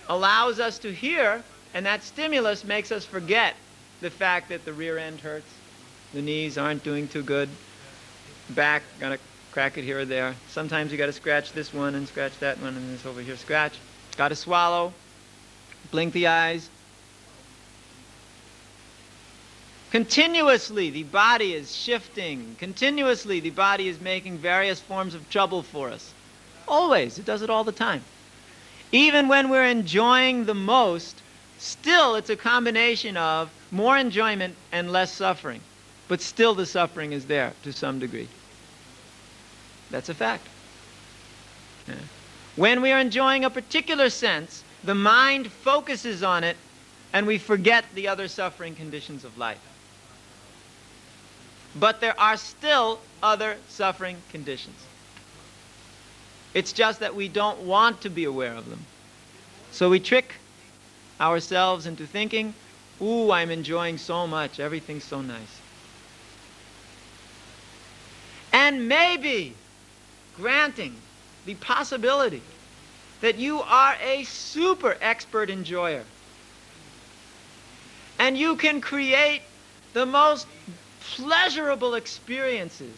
allows us to hear, and that stimulus makes us forget the fact that the rear end hurts, the knees aren't doing too good, back, gotta crack it here or there. Sometimes you gotta scratch this one and scratch that one and this over here, scratch. Gotta swallow, blink the eyes. Continuously the body is shifting. Continuously the body is making various forms of trouble for us. Always, it does it all the time. Even when we're enjoying the most, still it's a combination of more enjoyment and less suffering. But still the suffering is there to some degree. That's a fact. Yeah. When we are enjoying a particular sense, the mind focuses on it and we forget the other suffering conditions of life. But there are still other suffering conditions. It's just that we don't want to be aware of them. So we trick ourselves into thinking, ooh, I'm enjoying so much, everything's so nice. And maybe granting the possibility that you are a super expert enjoyer and you can create the most pleasurable experiences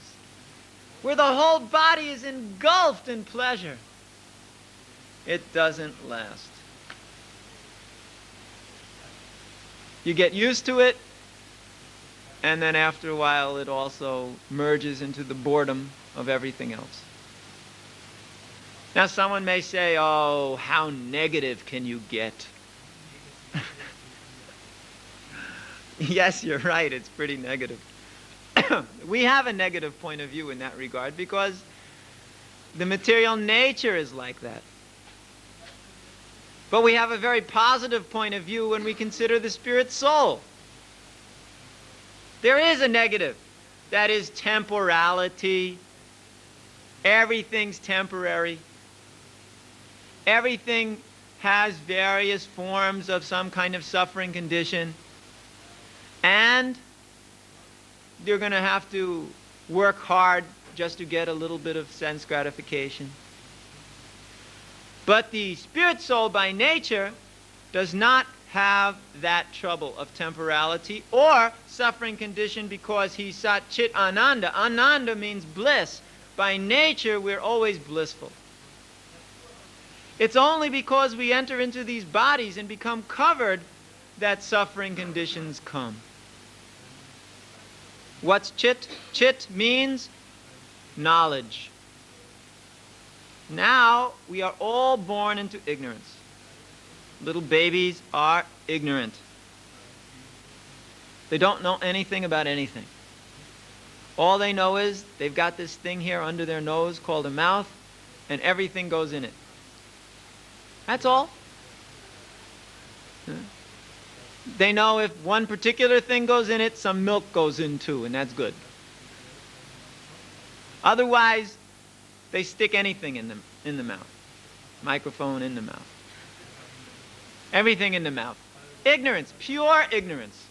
where the whole body is engulfed in pleasure. It doesn't last. You get used to it, and then after a while it also merges into the boredom of everything else. Now someone may say, oh, how negative can you get? Yes, you're right, it's pretty negative. We have a negative point of view in that regard because the material nature is like that. But we have a very positive point of view when we consider the spirit soul. There is a negative. That is temporality. Everything's temporary. Everything has various forms of some kind of suffering condition. And you're going to have to work hard just to get a little bit of sense gratification. But the spirit soul by nature does not have that trouble of temporality or suffering condition because he's Sat Chit Ananda. Ananda means bliss. By nature, we're always blissful. It's only because we enter into these bodies and become covered that suffering conditions come. What's chit? Chit means knowledge. Now we are all born into ignorance. Little babies are ignorant. They don't know anything about anything. All they know is they've got this thing here under their nose called a mouth, and everything goes in it. That's all. They know if one particular thing goes in it, some milk goes in too, and that's good. Otherwise, they stick anything in the mouth. Microphone in the mouth. Everything in the mouth. Ignorance, pure ignorance.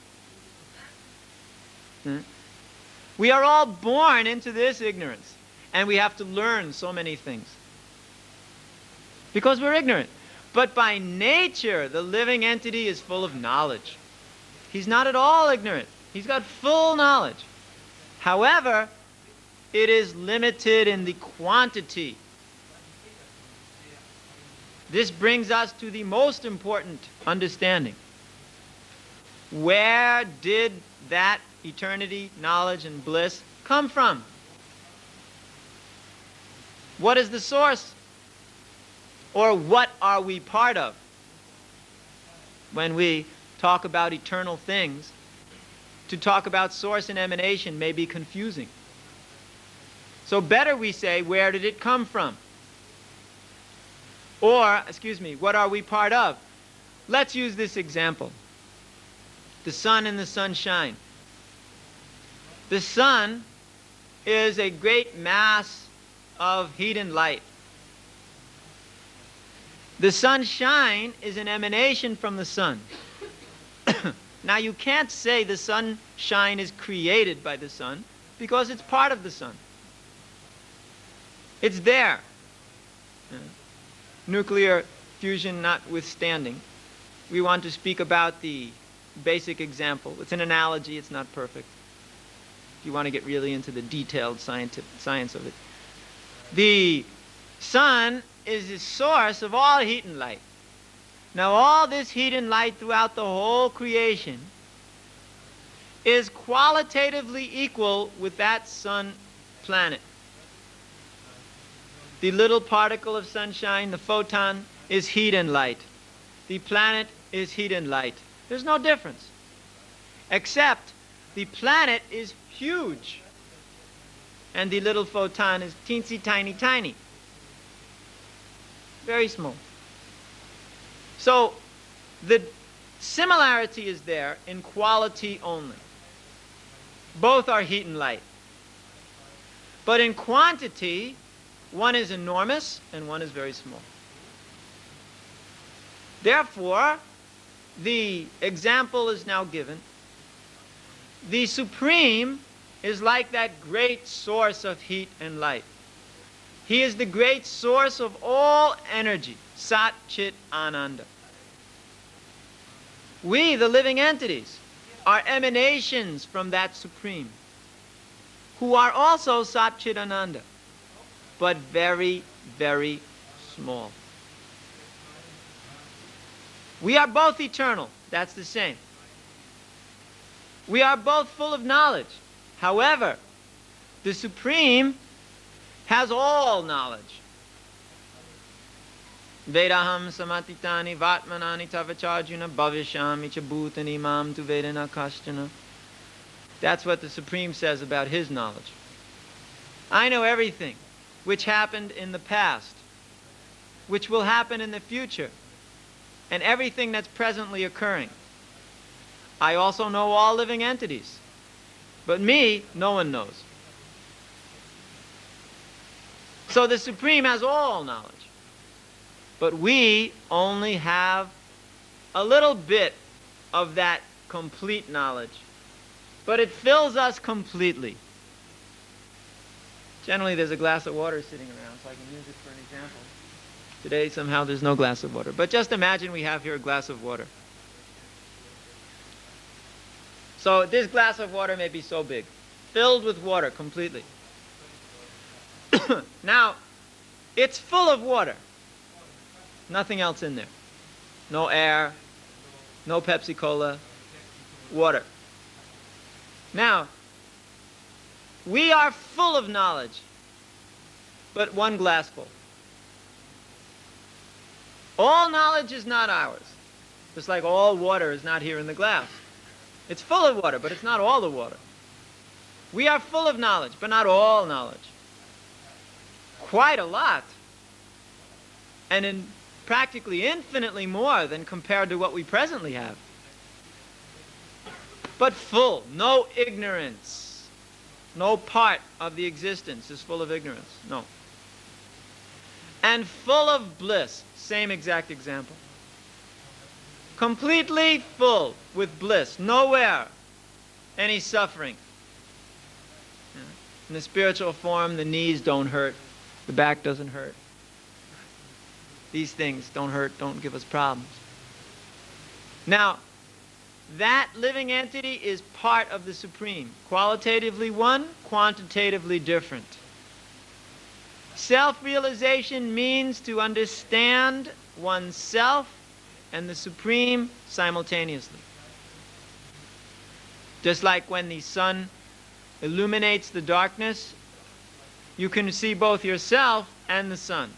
We are all born into this ignorance, and we have to learn so many things because we're ignorant. But by nature, the living entity is full of knowledge. He's not at all ignorant. He's got full knowledge. However, it is limited in the quantity. This brings us to the most important understanding. Where did that eternity, knowledge, and bliss come from? What is the source? Or what are we part of? When we talk about eternal things, to talk about source and emanation may be confusing. So better we say, where did it come from? Or, what are we part of? Let's use this example. The sun and the sunshine. The sun is a great mass of heat and light. The sunshine is an emanation from the sun. Now you can't say the sunshine is created by the sun because it's part of the sun. It's there. Nuclear fusion notwithstanding, we want to speak about the basic example. It's an analogy, it's not perfect. If you want to get really into the detailed science of it. The sun is the source of all heat and light. Now all this heat and light throughout the whole creation is qualitatively equal with that sun planet. The little particle of sunshine, the photon, is heat and light. The planet is heat and light. There's no difference. Except the planet is huge and the little photon is teensy tiny tiny. Very small. So the similarity is there in quality only. Both are heat and light. But in quantity, one is enormous and one is very small. Therefore, the example is now given. The Supreme is like that great source of heat and light. He is the great source of all energy, Sat Chit Ananda. We, the living entities, are emanations from that Supreme, who are also Sat Chit Ananda, but very, very small. We are both eternal. That's the same. We are both full of knowledge. However, the Supreme has all knowledge. Vedaham samatitani vatmanani tavacharjuna bhavishami cha bhutani mam tu vedana kashtana. That's what the Supreme says about his knowledge. I know everything which happened in the past, which will happen in the future, and everything that's presently occurring. I also know all living entities. But me, no one knows. So the Supreme has all knowledge. But we only have a little bit of that complete knowledge. But it fills us completely. Generally, there's a glass of water sitting around, so I can use it for an example. Today, somehow, there's no glass of water. But just imagine we have here a glass of water. So this glass of water may be so big, filled with water completely. Now, it's full of water. Nothing else in there. No air, no Pepsi Cola, water. Now, we are full of knowledge, but one glassful. All knowledge is not ours, just like all water is not here in the glass. It's full of water, but it's not all the water. We are full of knowledge, but not all knowledge. Quite a lot. And in practically infinitely more than compared to what we presently have. But full, no ignorance. No part of the existence is full of ignorance. No. And full of bliss. Same exact example. Completely full with bliss. Nowhere any suffering. In the spiritual form, the knees don't hurt. The back doesn't hurt. These things don't hurt, don't give us problems. Now, that living entity is part of the Supreme. Qualitatively one, quantitatively different. Self-realization means to understand oneself and the Supreme simultaneously. Just like when the sun illuminates the darkness, you can see both yourself and the sun.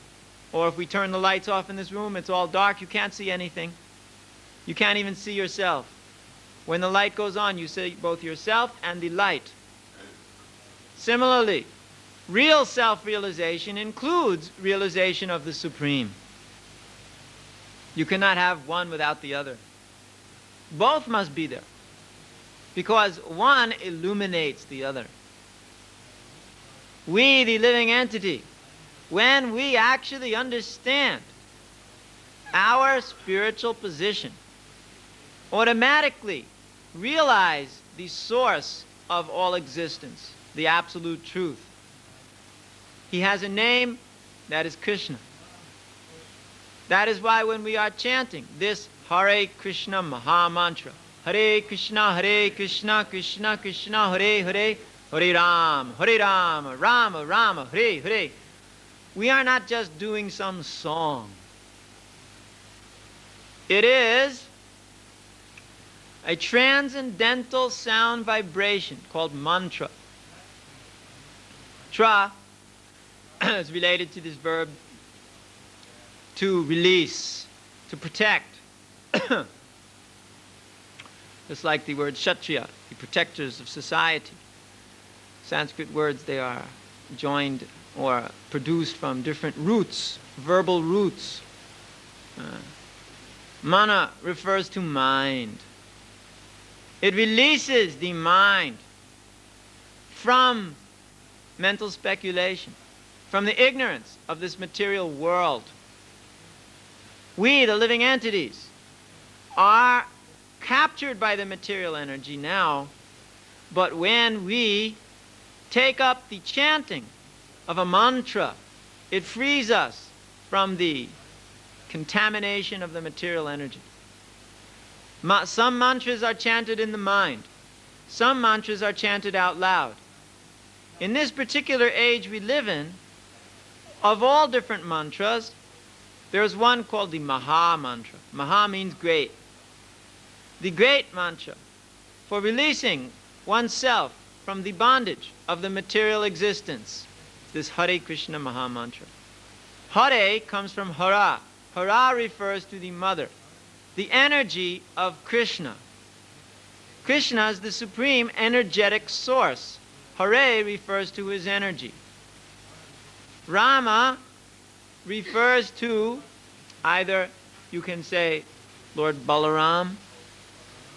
Or if we turn the lights off in this room, it's all dark, you can't see anything. You can't even see yourself. When the light goes on, you see both yourself and the light. Similarly, real self-realization includes realization of the Supreme. You cannot have one without the other. Both must be there, because one illuminates the other. We, the living entity, when we actually understand our spiritual position, automatically realize the source of all existence, the absolute truth. He has a name, that is Krishna. That is why when we are chanting this Hare Krishna Maha Mantra, Hare Krishna, Krishna Krishna, Hare Hare, Hare Rama, Rama Rama, Hare Hare, we are not just doing some song. It is a transcendental sound vibration called mantra. Tra is related to this verb to release, to protect. Just like the word Kshatriya, the protectors of society. Sanskrit words, they are joined or produced from different roots, verbal roots. Mana refers to mind. It releases the mind from mental speculation, from the ignorance of this material world. We, the living entities, are captured by the material energy now, but when we take up the chanting of a mantra, it frees us from the contamination of the material energy. Some mantras are chanted in the mind. Some mantras are chanted out loud. In this particular age we live in, of all different mantras, there's one called the Maha Mantra. Maha means great. The great mantra for releasing oneself from the bondage of the material existence, this Hare Krishna Maha Mantra. Hare comes from Hara. Hara refers to the mother, the energy of Krishna. Krishna is the supreme energetic source. Hare refers to his energy. Rama refers to either, you can say, Lord Balaram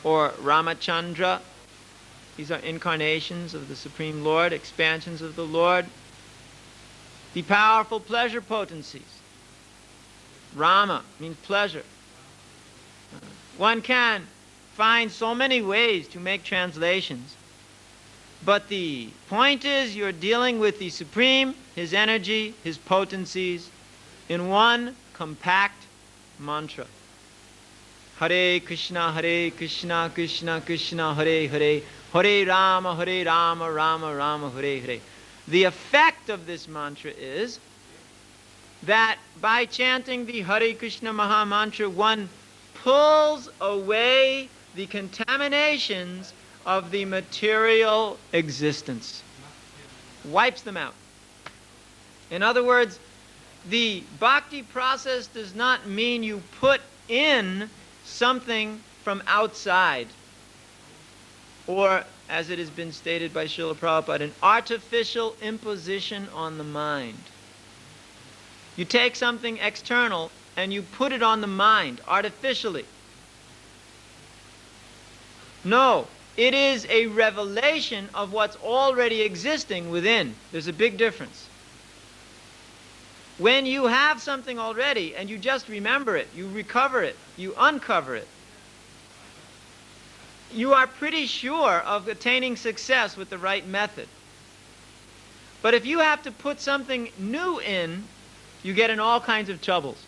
or Ramachandra. These are incarnations of the Supreme Lord, expansions of the Lord. The powerful pleasure potencies. Rama means pleasure. One can find so many ways to make translations, but the point is you're dealing with the Supreme, his energy, his potencies, in one compact mantra. Hare Krishna, Krishna Krishna, Hare Hare, Hare Rama, Rama Rama, Hare Hare. The effect of this mantra is that by chanting the Hare Krishna Maha Mantra, one pulls away the contaminations of the material existence, wipes them out. In other words, the bhakti process does not mean you put in something from outside, or, as it has been stated by Srila Prabhupada, an artificial imposition on the mind. You take something external and you put it on the mind artificially. No, it is a revelation of what's already existing within. There's a big difference. When you have something already and you just remember it, you recover it, you uncover it, you are pretty sure of attaining success with the right method. But if you have to put something new in, you get in all kinds of troubles.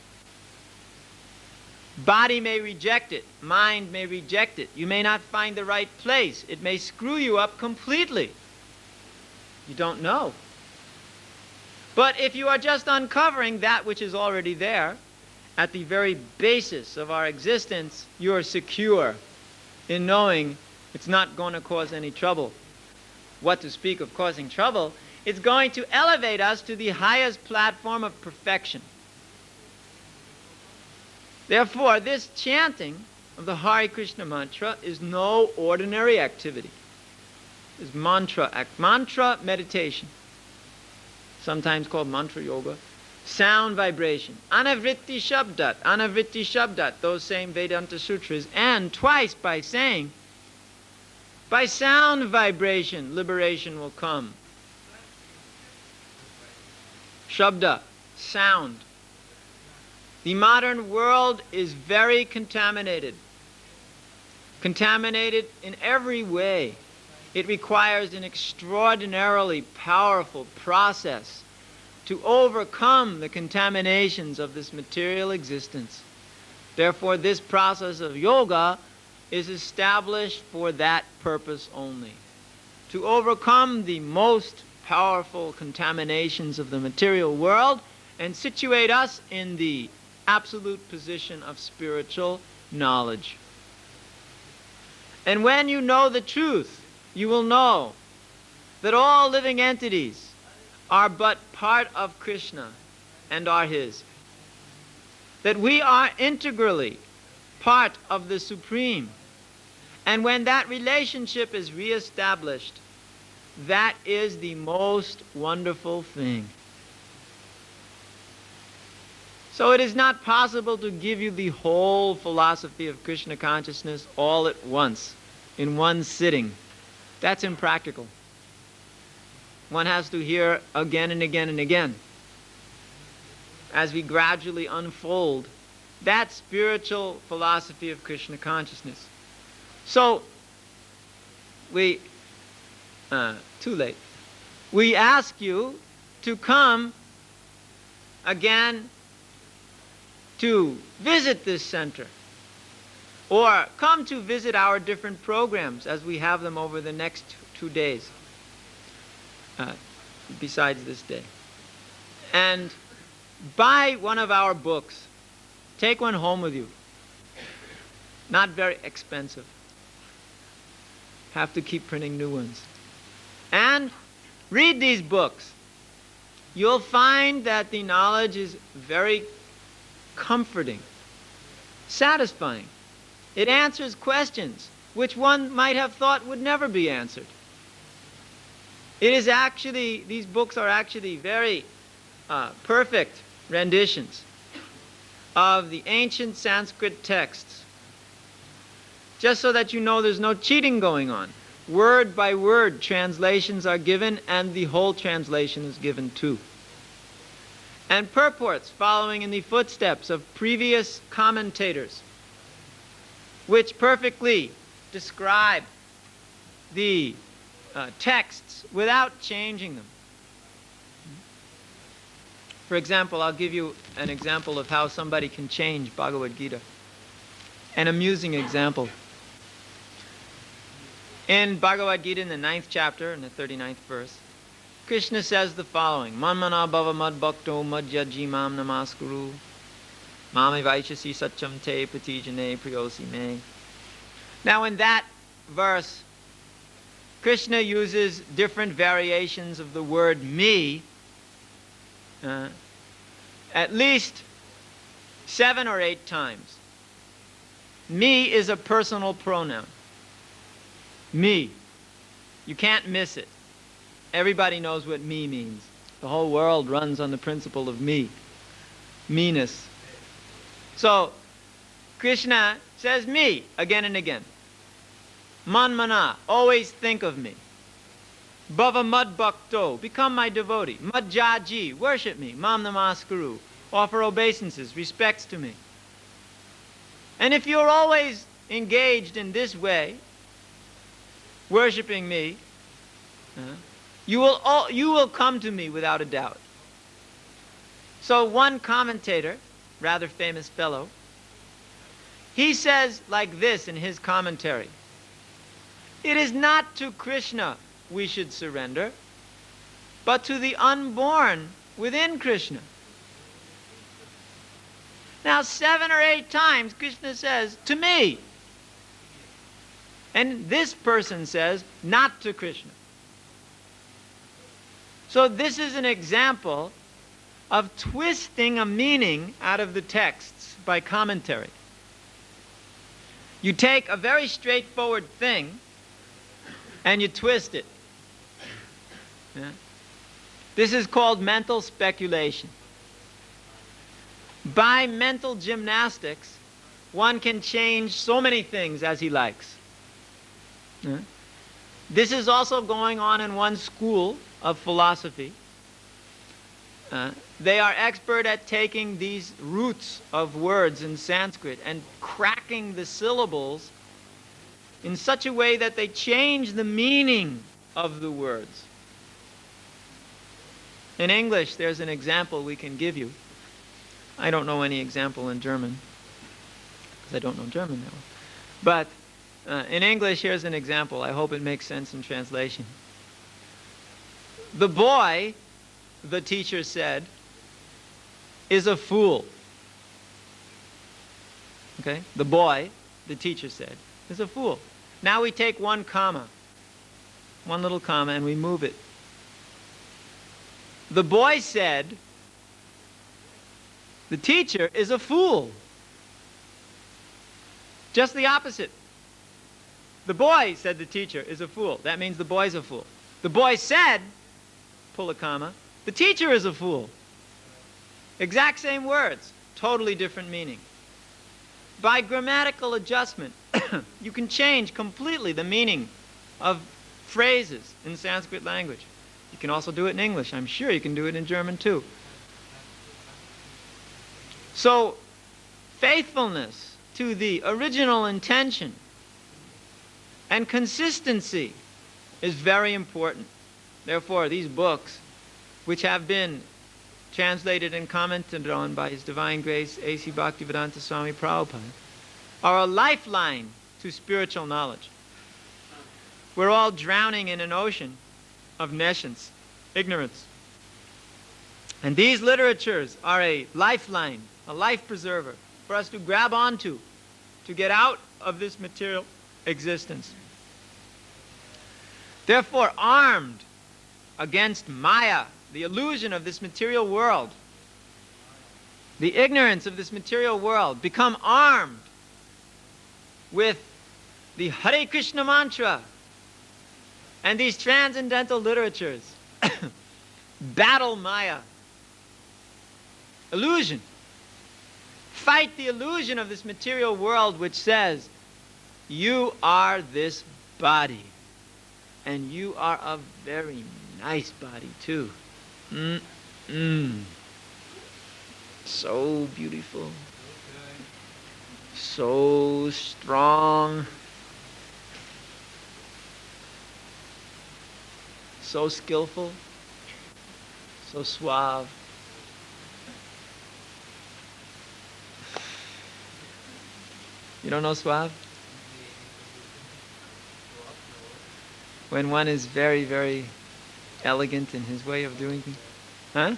Body may reject it. Mind may reject it. You may not find the right place. It may screw you up completely. You don't know. But if you are just uncovering that which is already there, at the very basis of our existence, you are secure in knowing it's not going to cause any trouble. What to speak of causing trouble? It's going to elevate us to the highest platform of perfection. Therefore, this chanting of the Hare Krishna mantra is no ordinary activity. It's mantra meditation, sometimes called mantra yoga. Sound vibration, anavritti shabdat, those same Vedanta sutras, and twice by saying, by sound vibration, liberation will come. Shabda, sound. The modern world is very contaminated. Contaminated in every way. It requires an extraordinarily powerful process to overcome the contaminations of this material existence. Therefore, this process of yoga is established for that purpose only. To overcome the most powerful contaminations of the material world and situate us in the absolute position of spiritual knowledge. And when you know the truth, you will know that all living entities are but part of Krishna and are his. That we are integrally part of the Supreme. And when that relationship is reestablished, that is the most wonderful thing. So it is not possible to give you the whole philosophy of Krishna consciousness all at once, in one sitting. That's impractical. One has to hear again and again and again, as we gradually unfold that spiritual philosophy of Krishna consciousness. So, too late. We ask you to come again to visit this center, or come to visit our different programs as we have them over the next 2 days, besides this day. And buy one of our books. Take one home with you. Not very expensive. have to keep printing new ones. And read these books. You'll find that the knowledge is very comforting, satisfying. It answers questions which one might have thought would never be answered. It is actually, these books are actually very perfect renditions of the ancient Sanskrit texts. Just so that you know there's no cheating going on. Word by word translations are given, and the whole translation is given too. And purports following in the footsteps of previous commentators, which perfectly describe the texts without changing them. For example, I'll give you an example of how somebody can change Bhagavad Gita. An amusing example. In Bhagavad Gita, in the 9th chapter, in the 39th verse, Krishna says the following: Manmana bhava mad bhakto madhyaji mam namaskuru mami vaishasi satcham te pratijane priyosi me. Now in that verse, Krishna uses different variations of the word me, at least 7 or 8 times. Me is a personal pronoun. Me. You can't miss it. Everybody knows what me means. The whole world runs on the principle of me. Meanness. So, Krishna says me again and again. Manmana, always think of me. Bhava mad bhakto, become my devotee. Madhyaji, worship me. Mam namaskuru, offer obeisances, respects to me. And if you're always engaged in this way, worshipping me, you will come to me without a doubt. So one commentator, rather famous fellow, he says like this in his commentary: it is not to Krishna we should surrender, but to the unborn within Krishna. Now 7 or 8 times Krishna says, to me. And this person says, not to Krishna. So this is an example of twisting a meaning out of the texts by commentary. You take a very straightforward thing and you twist it. Yeah? This is called mental speculation. By mental gymnastics, one can change so many things as he likes. Yeah? This is also going on in one school of philosophy. They are expert at taking these roots of words in Sanskrit and cracking the syllables in such a way that they change the meaning of the words. In English, there's an example we can give you. I don't know any example in German, because I don't know German that well. But in English, here's an example. I hope it makes sense in translation. The boy, the teacher said, is a fool. Okay? The boy, the teacher said, is a fool. Now we take one comma, one little comma, and we move it. The boy said, the teacher is a fool. Just the opposite. The boy said the teacher is a fool. That means the boy's a fool. The boy said, pull a comma, the teacher is a fool. Exact same words, totally different meaning. By grammatical adjustment, you can change completely the meaning of phrases in Sanskrit language. You can also do it in English. I'm sure you can do it in German too. So, faithfulness to the original intention and consistency is very important. Therefore, these books, which have been translated and commented on by His Divine Grace A.C. Bhaktivedanta Swami Prabhupada, are a lifeline to spiritual knowledge. We're all drowning in an ocean of nescience, ignorance. And these literatures are a lifeline, a life preserver for us to grab onto, to get out of this material existence. Therefore, armed against Maya, the illusion of this material world, the ignorance of this material world, become armed with the Hare Krishna mantra and these transcendental literatures. Battle Maya. Illusion. Fight the illusion of this material world which says, you are this body. And you are a very nice body too. So beautiful. So strong. So skillful. So suave. You don't know suave? When one is very, very elegant in his way of doing things. Huh?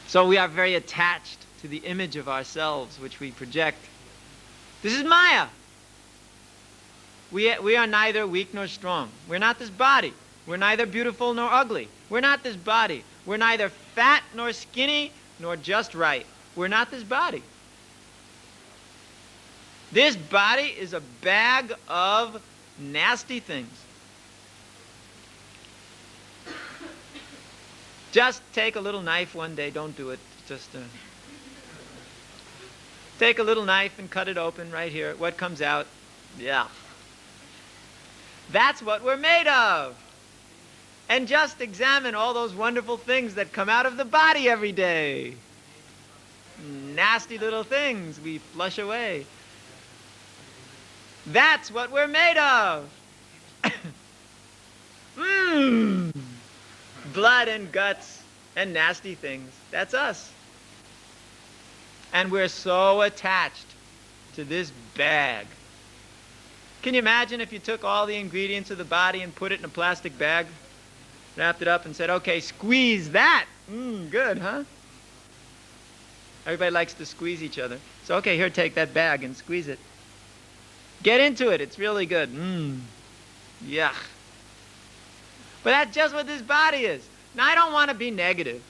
So we are very attached to the image of ourselves which we project. This is Maya. We are neither weak nor strong. We're not this body. We're neither beautiful nor ugly. We're not this body. We're neither fat nor skinny nor just right. We're not this body. This body is a bag of nasty things. Just take a little knife one day. Don't do it. Just take a little knife and cut it open right here. What comes out? Yeah. That's what we're made of. And just examine all those wonderful things that come out of the body every day. Nasty little things we flush away. That's what we're made of. Blood and guts and nasty things. That's us. And we're so attached to this bag. Can you imagine if you took all the ingredients of the body and put it in a plastic bag, wrapped it up and said, okay, squeeze that. Good, huh? Everybody likes to squeeze each other. So, okay, here, take that bag and squeeze it. Get into it. It's really good. Yuck. But that's just what this body is. Now, I don't want to be negative.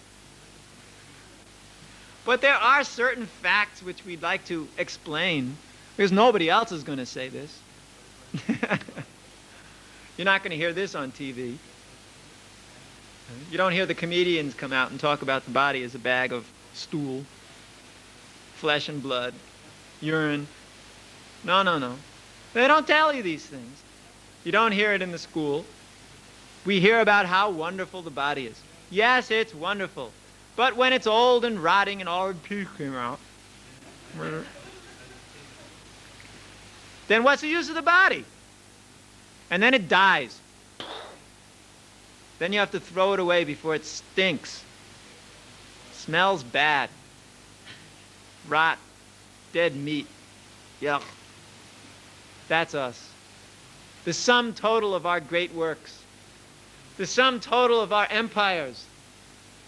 But there are certain facts which we'd like to explain, because nobody else is going to say this. You're not going to hear this on TV. You don't hear the comedians come out and talk about the body as a bag of stool, flesh and blood, urine. No. They don't tell you these things. You don't hear it in the school. We hear about how wonderful the body is. Yes, it's wonderful. But when it's old and rotting and all the teeth came out, then what's the use of the body? And then it dies. Then you have to throw it away before it stinks. Smells bad. Rot. Dead meat. Yuck. That's us. The sum total of our great works. The sum total of our empires.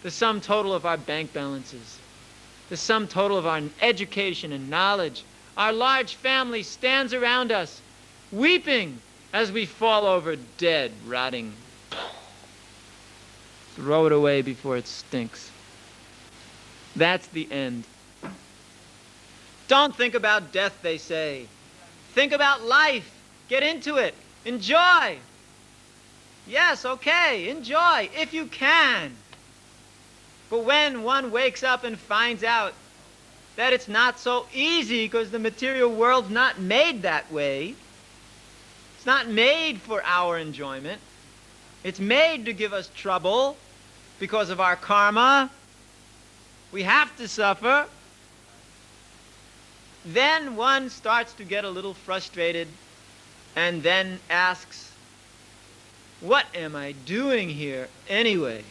The sum total of our bank balances. The sum total of our education and knowledge. Our large family stands around us, weeping as we fall over dead, rotting. Throw it away before it stinks. That's the end. Don't think about death, they say. Think about life. Get into it. Enjoy. Yes, okay, enjoy if you can. But when one wakes up and finds out that it's not so easy because the material world's not made that way, it's not made for our enjoyment, it's made to give us trouble because of our karma, we have to suffer, then one starts to get a little frustrated and then asks, what am I doing here anyway?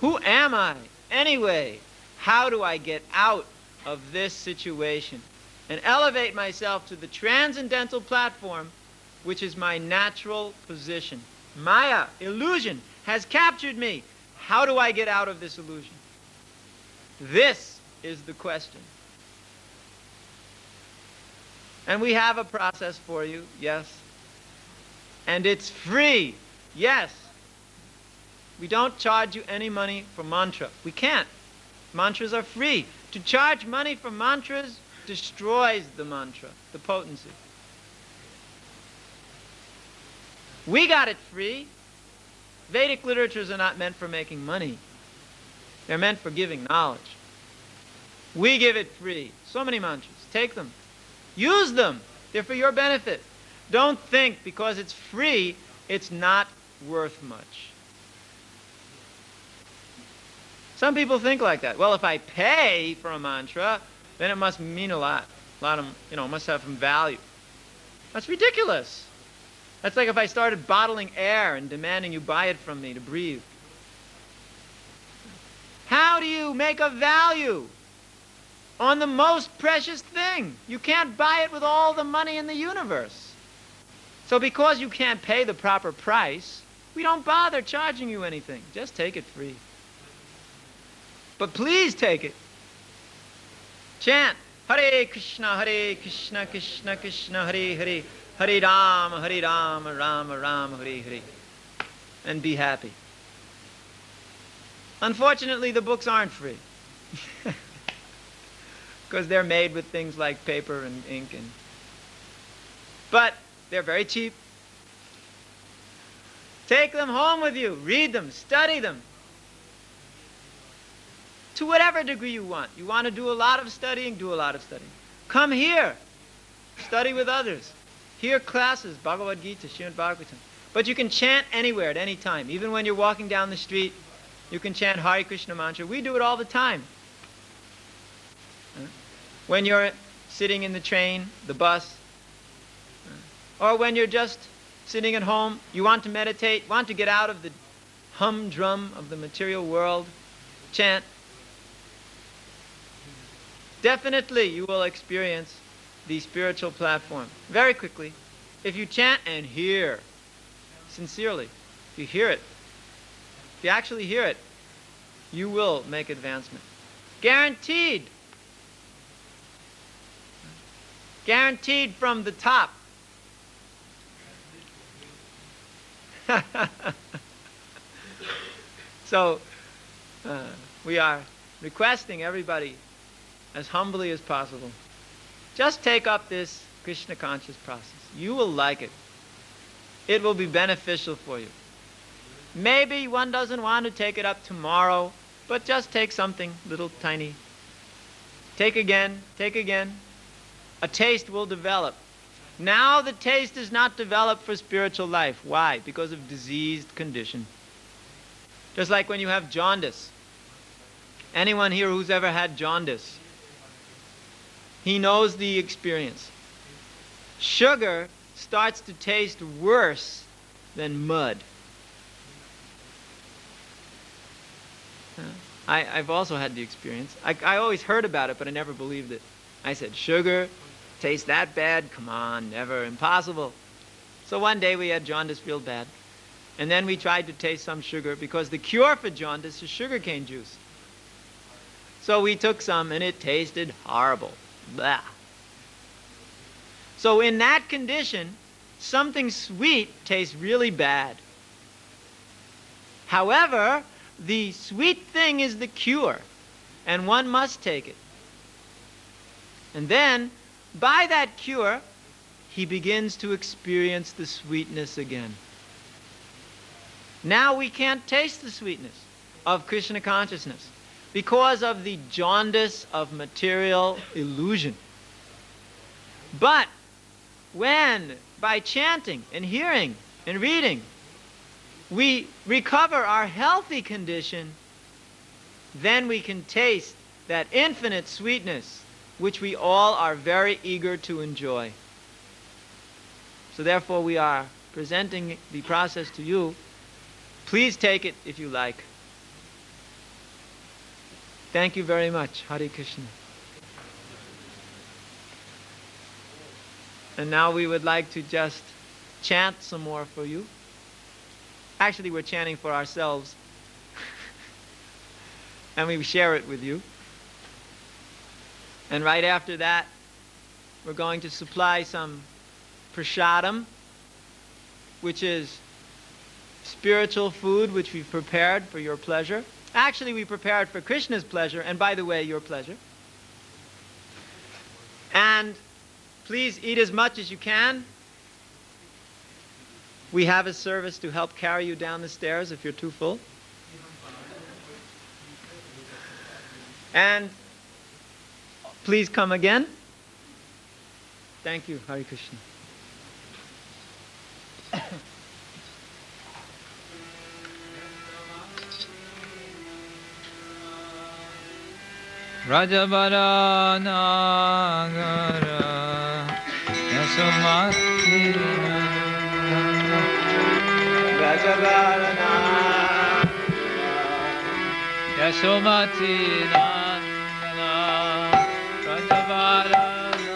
Who am I anyway? How do I get out of this situation and elevate myself to the transcendental platform, which is my natural position? Maya, illusion, has captured me. How do I get out of this illusion? This is the question. And we have a process for you, yes. And it's free, yes. We don't charge you any money for mantra. We can't. Mantras are free. To charge money for mantras destroys the mantra, the potency. We got it free. Vedic literatures are not meant for making money. They're meant for giving knowledge. We give it free. So many mantras. Take them. Use them. They're for your benefit. Don't think because it's free, it's not worth much. Some people think like that. Well, if I pay for a mantra, then it must mean a lot. A lot of, must have some value. That's ridiculous. That's like if I started bottling air and demanding you buy it from me to breathe. How do you make a value on the most precious thing? You can't buy it with all the money in the universe. So because you can't pay the proper price, we don't bother charging you anything. Just take it free. But please take it. Chant Hare Krishna, Krishna Krishna, Hare Hare, Hare Rama, Rama Rama, Hare Hare. And be happy. Unfortunately, the books aren't free. Because they're made with things like paper and ink. But they're very cheap. Take them home with you. Read them. Study them. To whatever degree you want. You want to do a lot of studying? Do a lot of studying. Come here. Study with others. Hear classes, Bhagavad Gita, Srimad Bhagavatam. But you can chant anywhere at any time. Even when you're walking down the street, you can chant Hare Krishna mantra. We do it all the time. When you're sitting in the train, the bus, or when you're just sitting at home, you want to meditate, want to get out of the humdrum of the material world, chant. Definitely you will experience the spiritual platform very quickly if you chant and hear sincerely. If you hear it, if you actually hear it, you will make advancement. Guaranteed. Guaranteed from the top. So we are requesting everybody as humbly as possible, just take up this Krishna conscious process. You will like it. It will be beneficial for you. Maybe one doesn't want to take it up tomorrow, but just take something little tiny. Take again, take again. A taste will develop. Now the taste is not developed for spiritual life. Why? Because of diseased condition. Just like when you have jaundice. Anyone here who's ever had jaundice, he knows the experience. Sugar starts to taste worse than mud. I've also had the experience. I always heard about it, but I never believed it. I said, sugar tastes that bad? Come on, never, impossible. So one day we had jaundice real bad. And then we tried to taste some sugar because the cure for jaundice is sugarcane juice. So we took some and it tasted horrible. Blah. So in that condition, something sweet tastes really bad. However, the sweet thing is the cure, and one must take it. And then, by that cure, he begins to experience the sweetness again. Now we can't taste the sweetness of Krishna consciousness because of the jaundice of material illusion. But when, by chanting and hearing and reading, we recover our healthy condition, then we can taste that infinite sweetness which we all are very eager to enjoy. So therefore we are presenting the process to you. Please take it if you like. Thank you very much. Hare Krishna. And now we would like to just chant some more for you. Actually, we're chanting for ourselves. And we share it with you. And right after that, we're going to supply some prasadam, which is spiritual food which we've prepared for your pleasure. Actually, we prepared for Krishna's pleasure, and by the way, your pleasure. And please eat as much as you can. We have a service to help carry you down the stairs if you're too full. And please come again. Thank you. Hare Krishna. Rajabara Nagara Yasomati Rajabara Nagara Yasomati Nandana Rajabara Nagara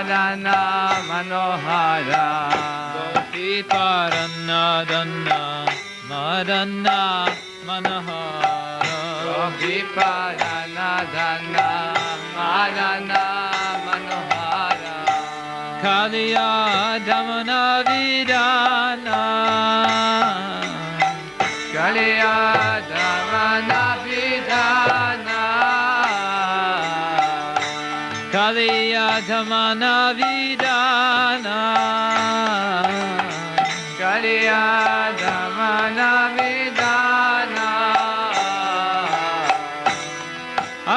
Madana Manohara Gopi Parana Dana Madana Manohara Gopi Parana Dana Madana Manohara Kaliya Damana Vidana Kaliya Damana Vidana Kaliya Dhamana Vidana Kaliya Dhamana Vidana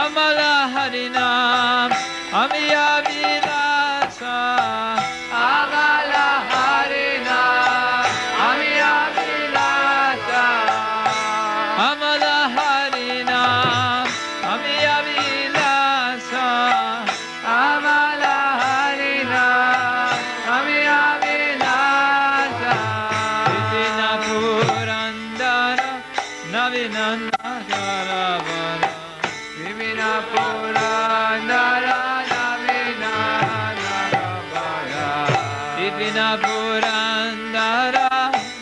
Amala Harinam Amiya Vilasa Amala Harinam Amiya Vilasa Amala Harinam Amiya Vilasa Amala Harina, Amiya Vinasa, Vitina Purandara, Navinana Karavana, Vivina Purandara, Navinana Karavana, Vivina Purandara,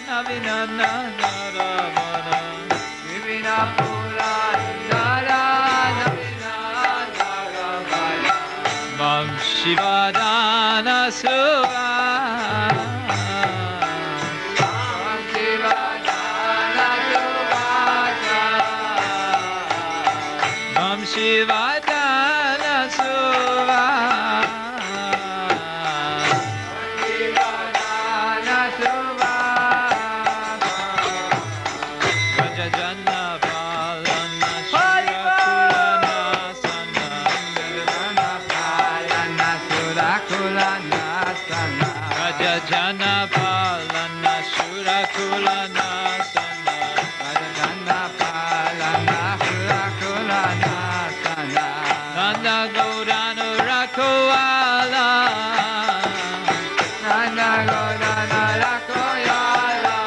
Navinana Karavana, Vivina Purandara, Mam Shivadana Suva Mam Shivadana Suva Mam Shivadana Suva Shivadana Suva Rajajana Palana Shirakulana Sana Rajajana Palana Shurakulana Sana Rajajana Palana Shurakulana Sana Nanda Gaurana Rakoala Nanda Gaurana Rakoala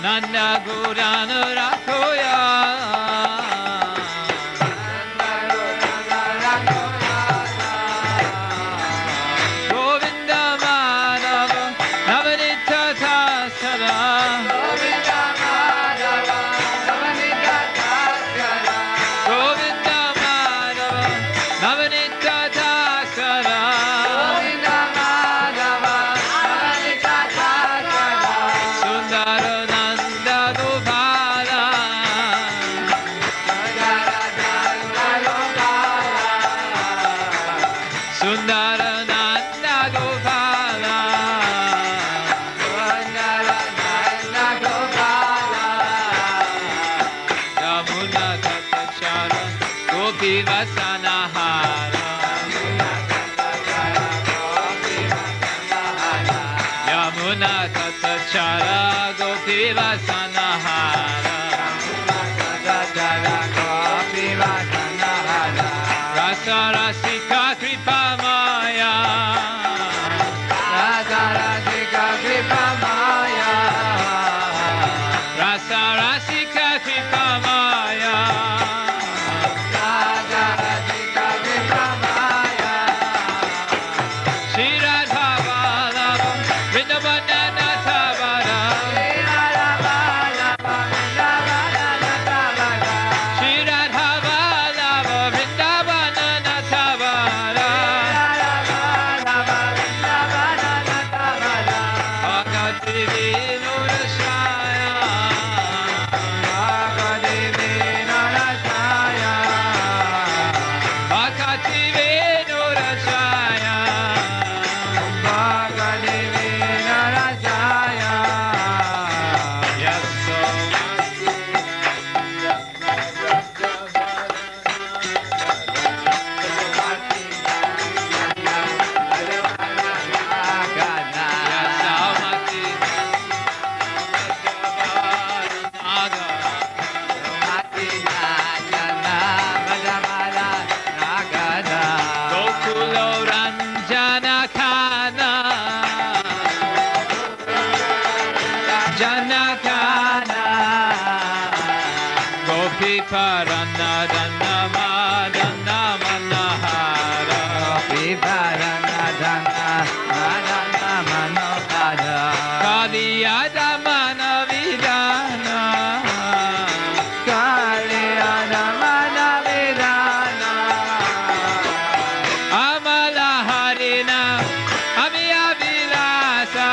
Nanda Gaurana Rakoala Gopi Vasana Hara Vasanahara Rasa Rasika Kripa Maya Rasa Rasika Kripa Maya Rasa Rasika Kripa Maya Rasa Rasika Kripa Maya Shri Radha Vallabha Vrindavana Nathavara Shri Radha Vallabha Vrindavana Nathavara Bhagavati Vinodasaya Bhagavati Vinodasaya Bhagavati Vinodasaya Bhagavati Vinodasaya Yes, so Parana dana madana manahara Parana dana madana manahara Kaliyada manavidana Kaliyada manavidana Amala harina Amiya vilasa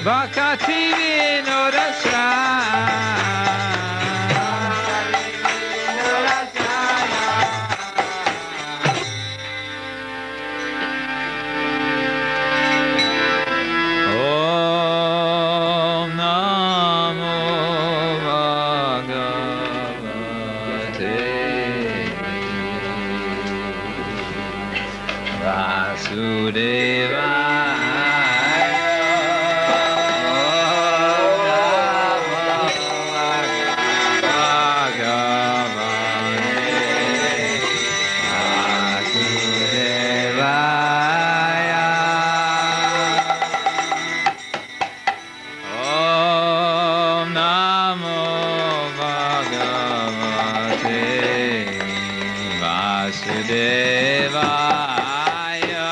Bhakti Vinodasra Om Namo Bhagavate Vasudevaya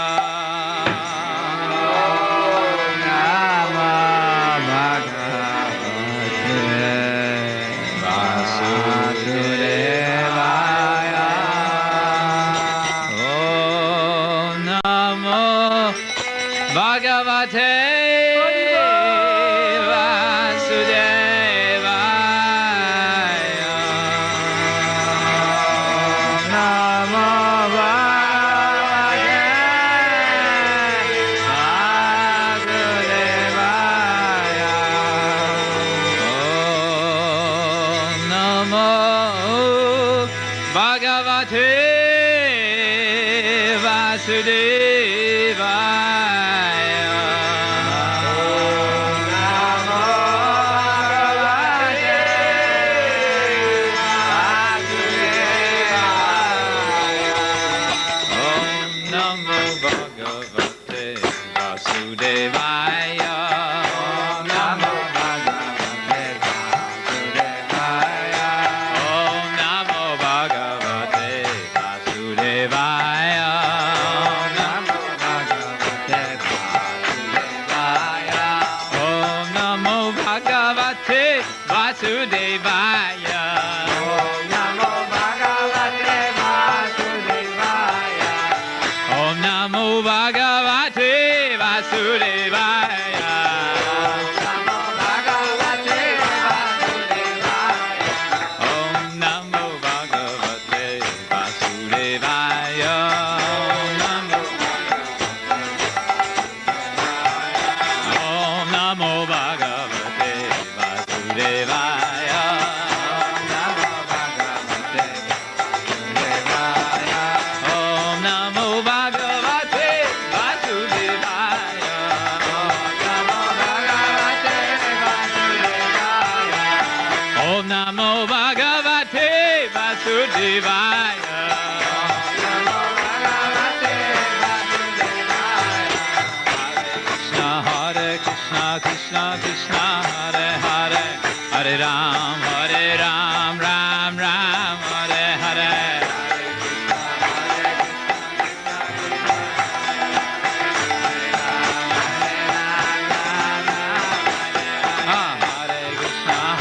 Vasudevaya Bhagavate Vasudevaya. Om Namo Bhagavate Vasudevaya. Om Namo Bhagavate Vasudevaya. Om Namo Bhagavate Vasudevaya. Om Namo Bhagavate Vasudevaya. Hare Krishna, Krishna Krishna, Hare Hare, Hare Ram, Ram Ram, Hare Hare.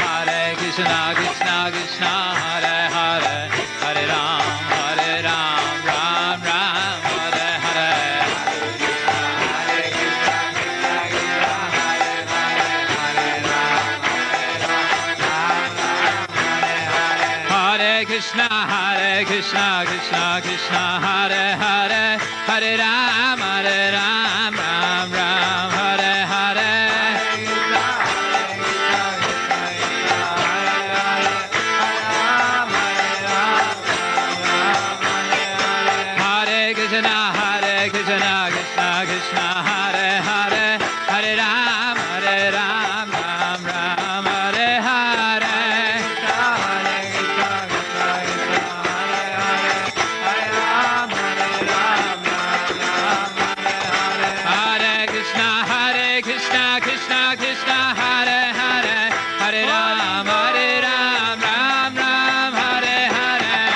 Hare Krishna, Krishna Krishna, Hare Hare, Hare Ram, Ram Ram, Hare Hare. Hare Krishna, Krishna Krishna, Hare Hare, Hare Ram, Ram Ram, Hare Hare. Hare Krishna, Krishna Krishna, Hare Hare, Hare Ram, Ram Ram, Hare Hare. Hare Krishna, Krishna Krishna, Hare Hare, Hare Ram, Ram Ram, Hare Hare. Hare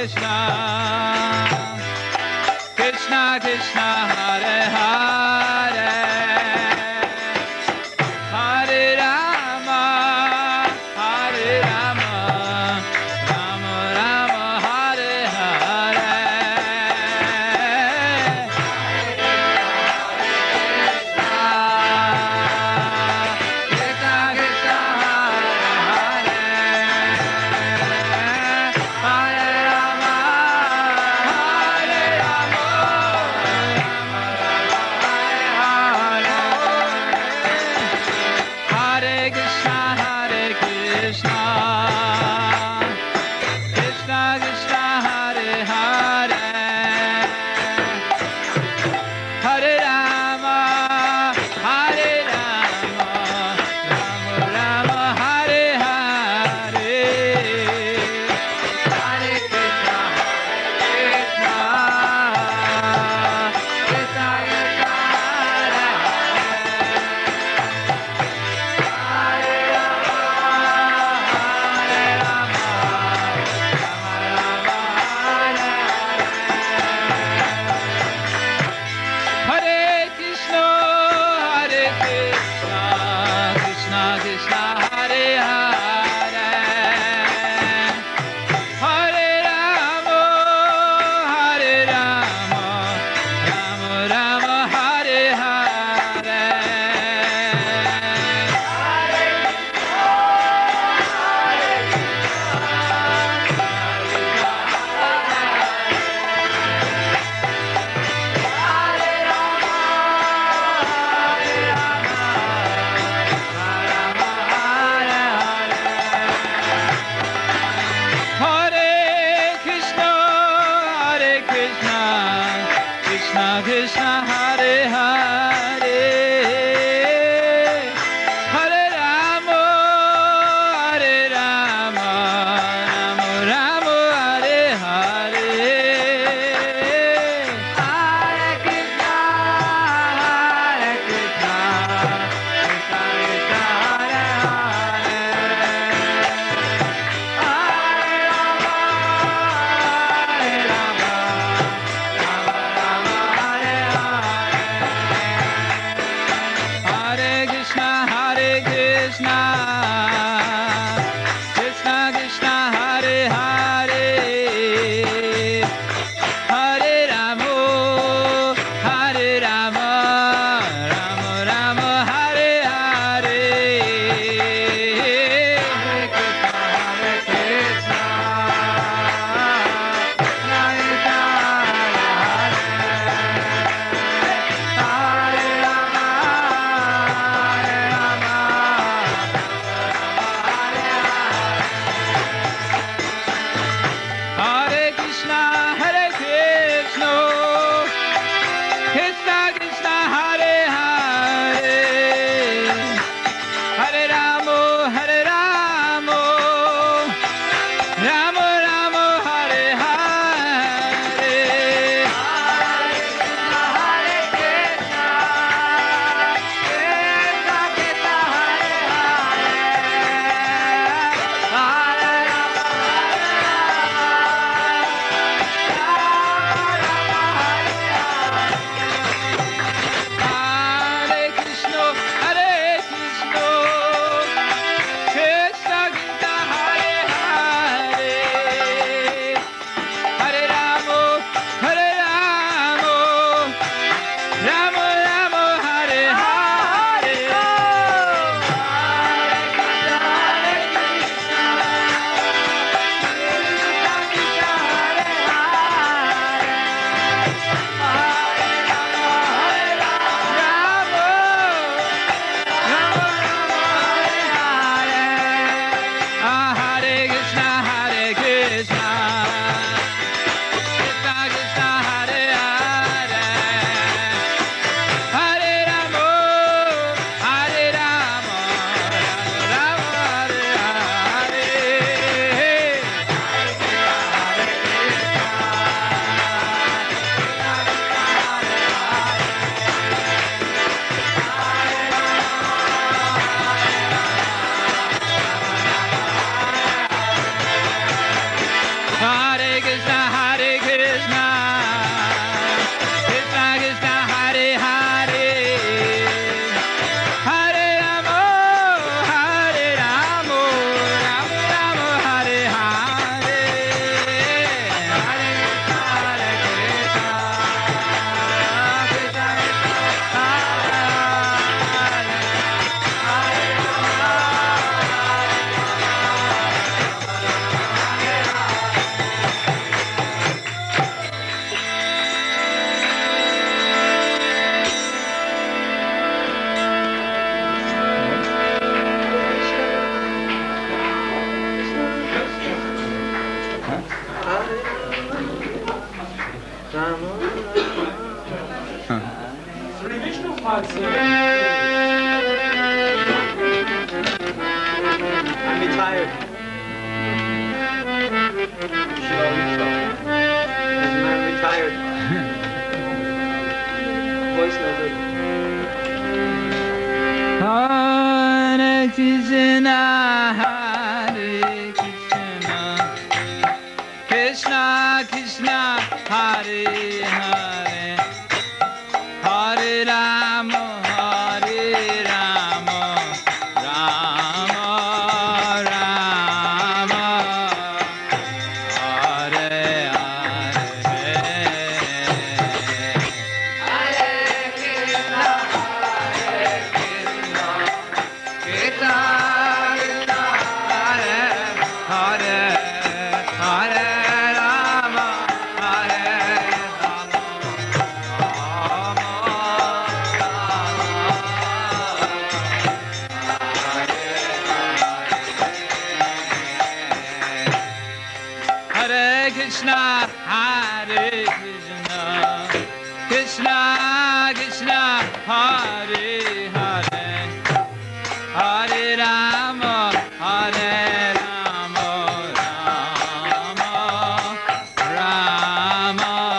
Krishna, Krishna Krishna, Hare Hare, Hare Rama, Hare Rama, Rama Rama, Hare Hare. Rama. Sri Vishnu Pad said, I'm retired. I'm retired. Voice no good. Hare Krishna, Hare Krishna, Krishna Krishna, Hare Hare, Hare Rama, Hare Rama, Rama Rama,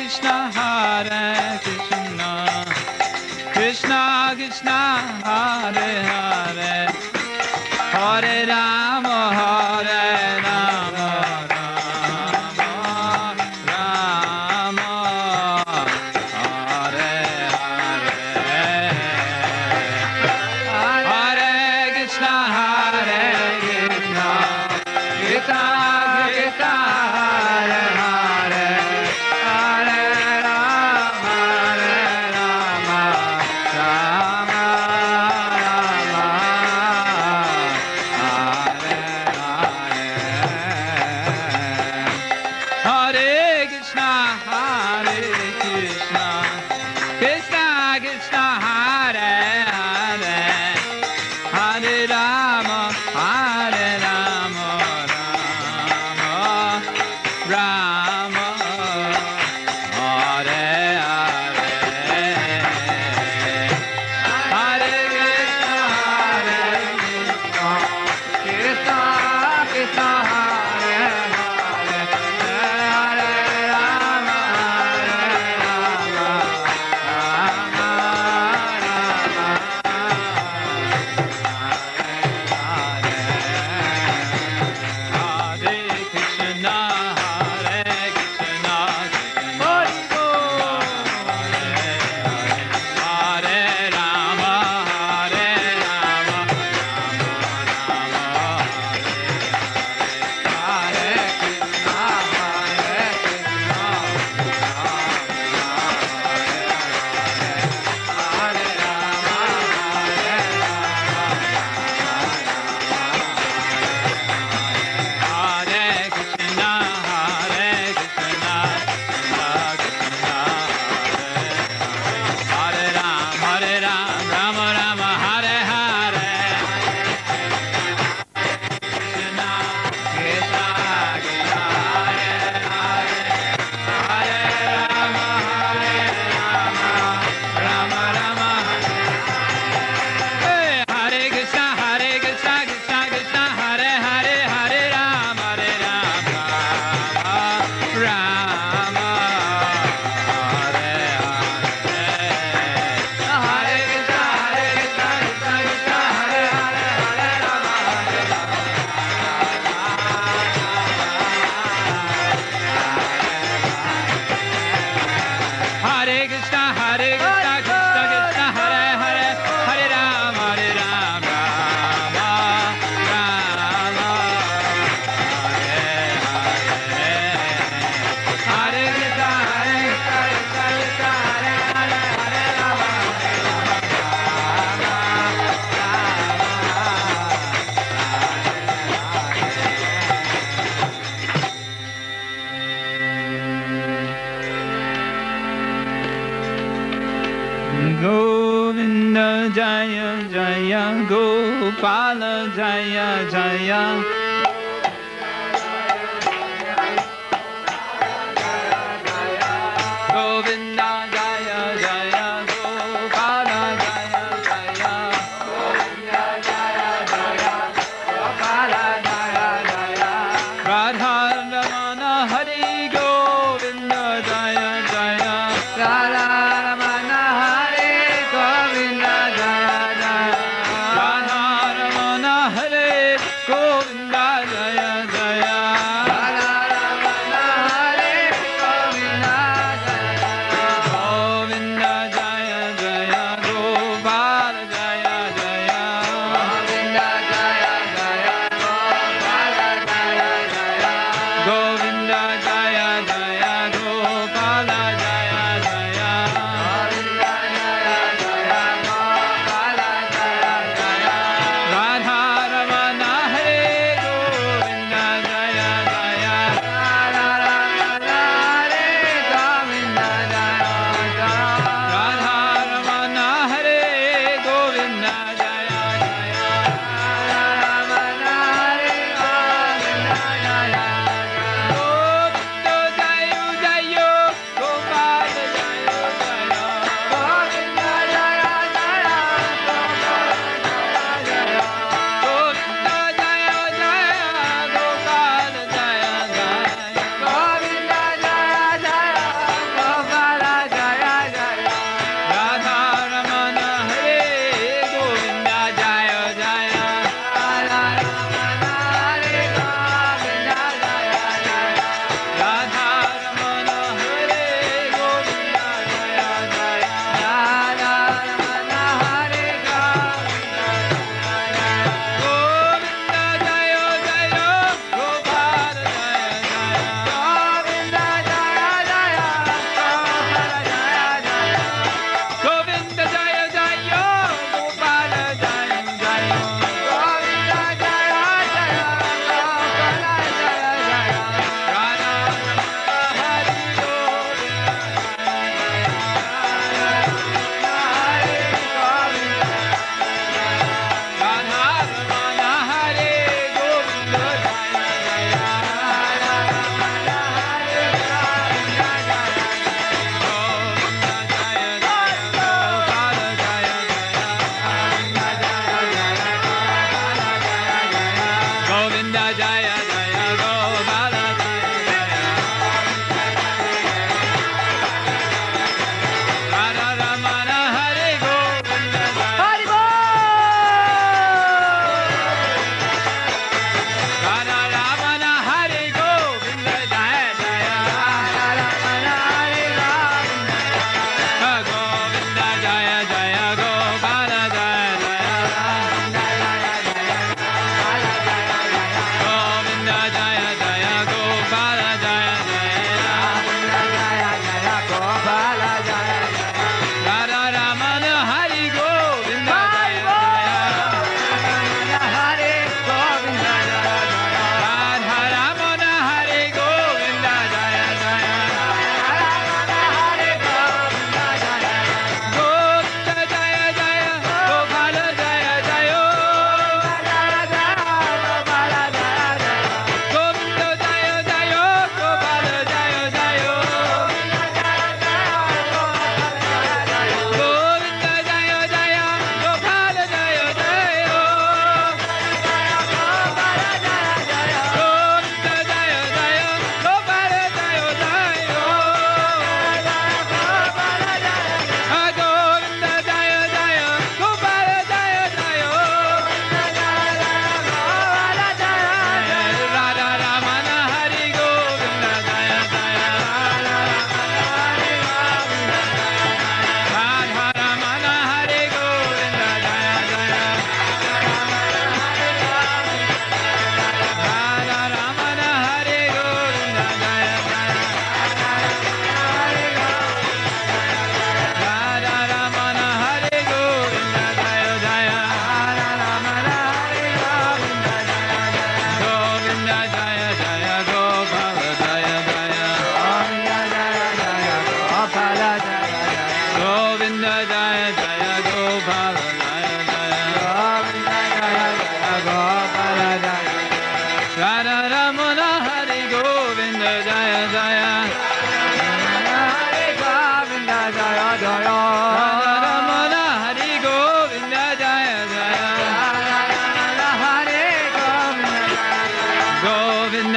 Hare Krishna, Hare Krishna, Krishna Krishna, Hare Hare, Hare Rama, Hare Rama, Rama Rama, Hare Hare, Hare Krishna, Hare Krishna Krishna Hare Hare Hare Rama Gopala Jaya Jaya. Govinda Jaya Jaya Gopala Jaya Jaya. Govinda Jaya Jaya Gopala Jaya Jaya. Radha Ramana Hari Govinda Jaya Jaya. Radha Ramana Hari Govinda Jaya Jaya. Radha Ramana Hari Govinda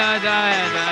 Jaya Jaya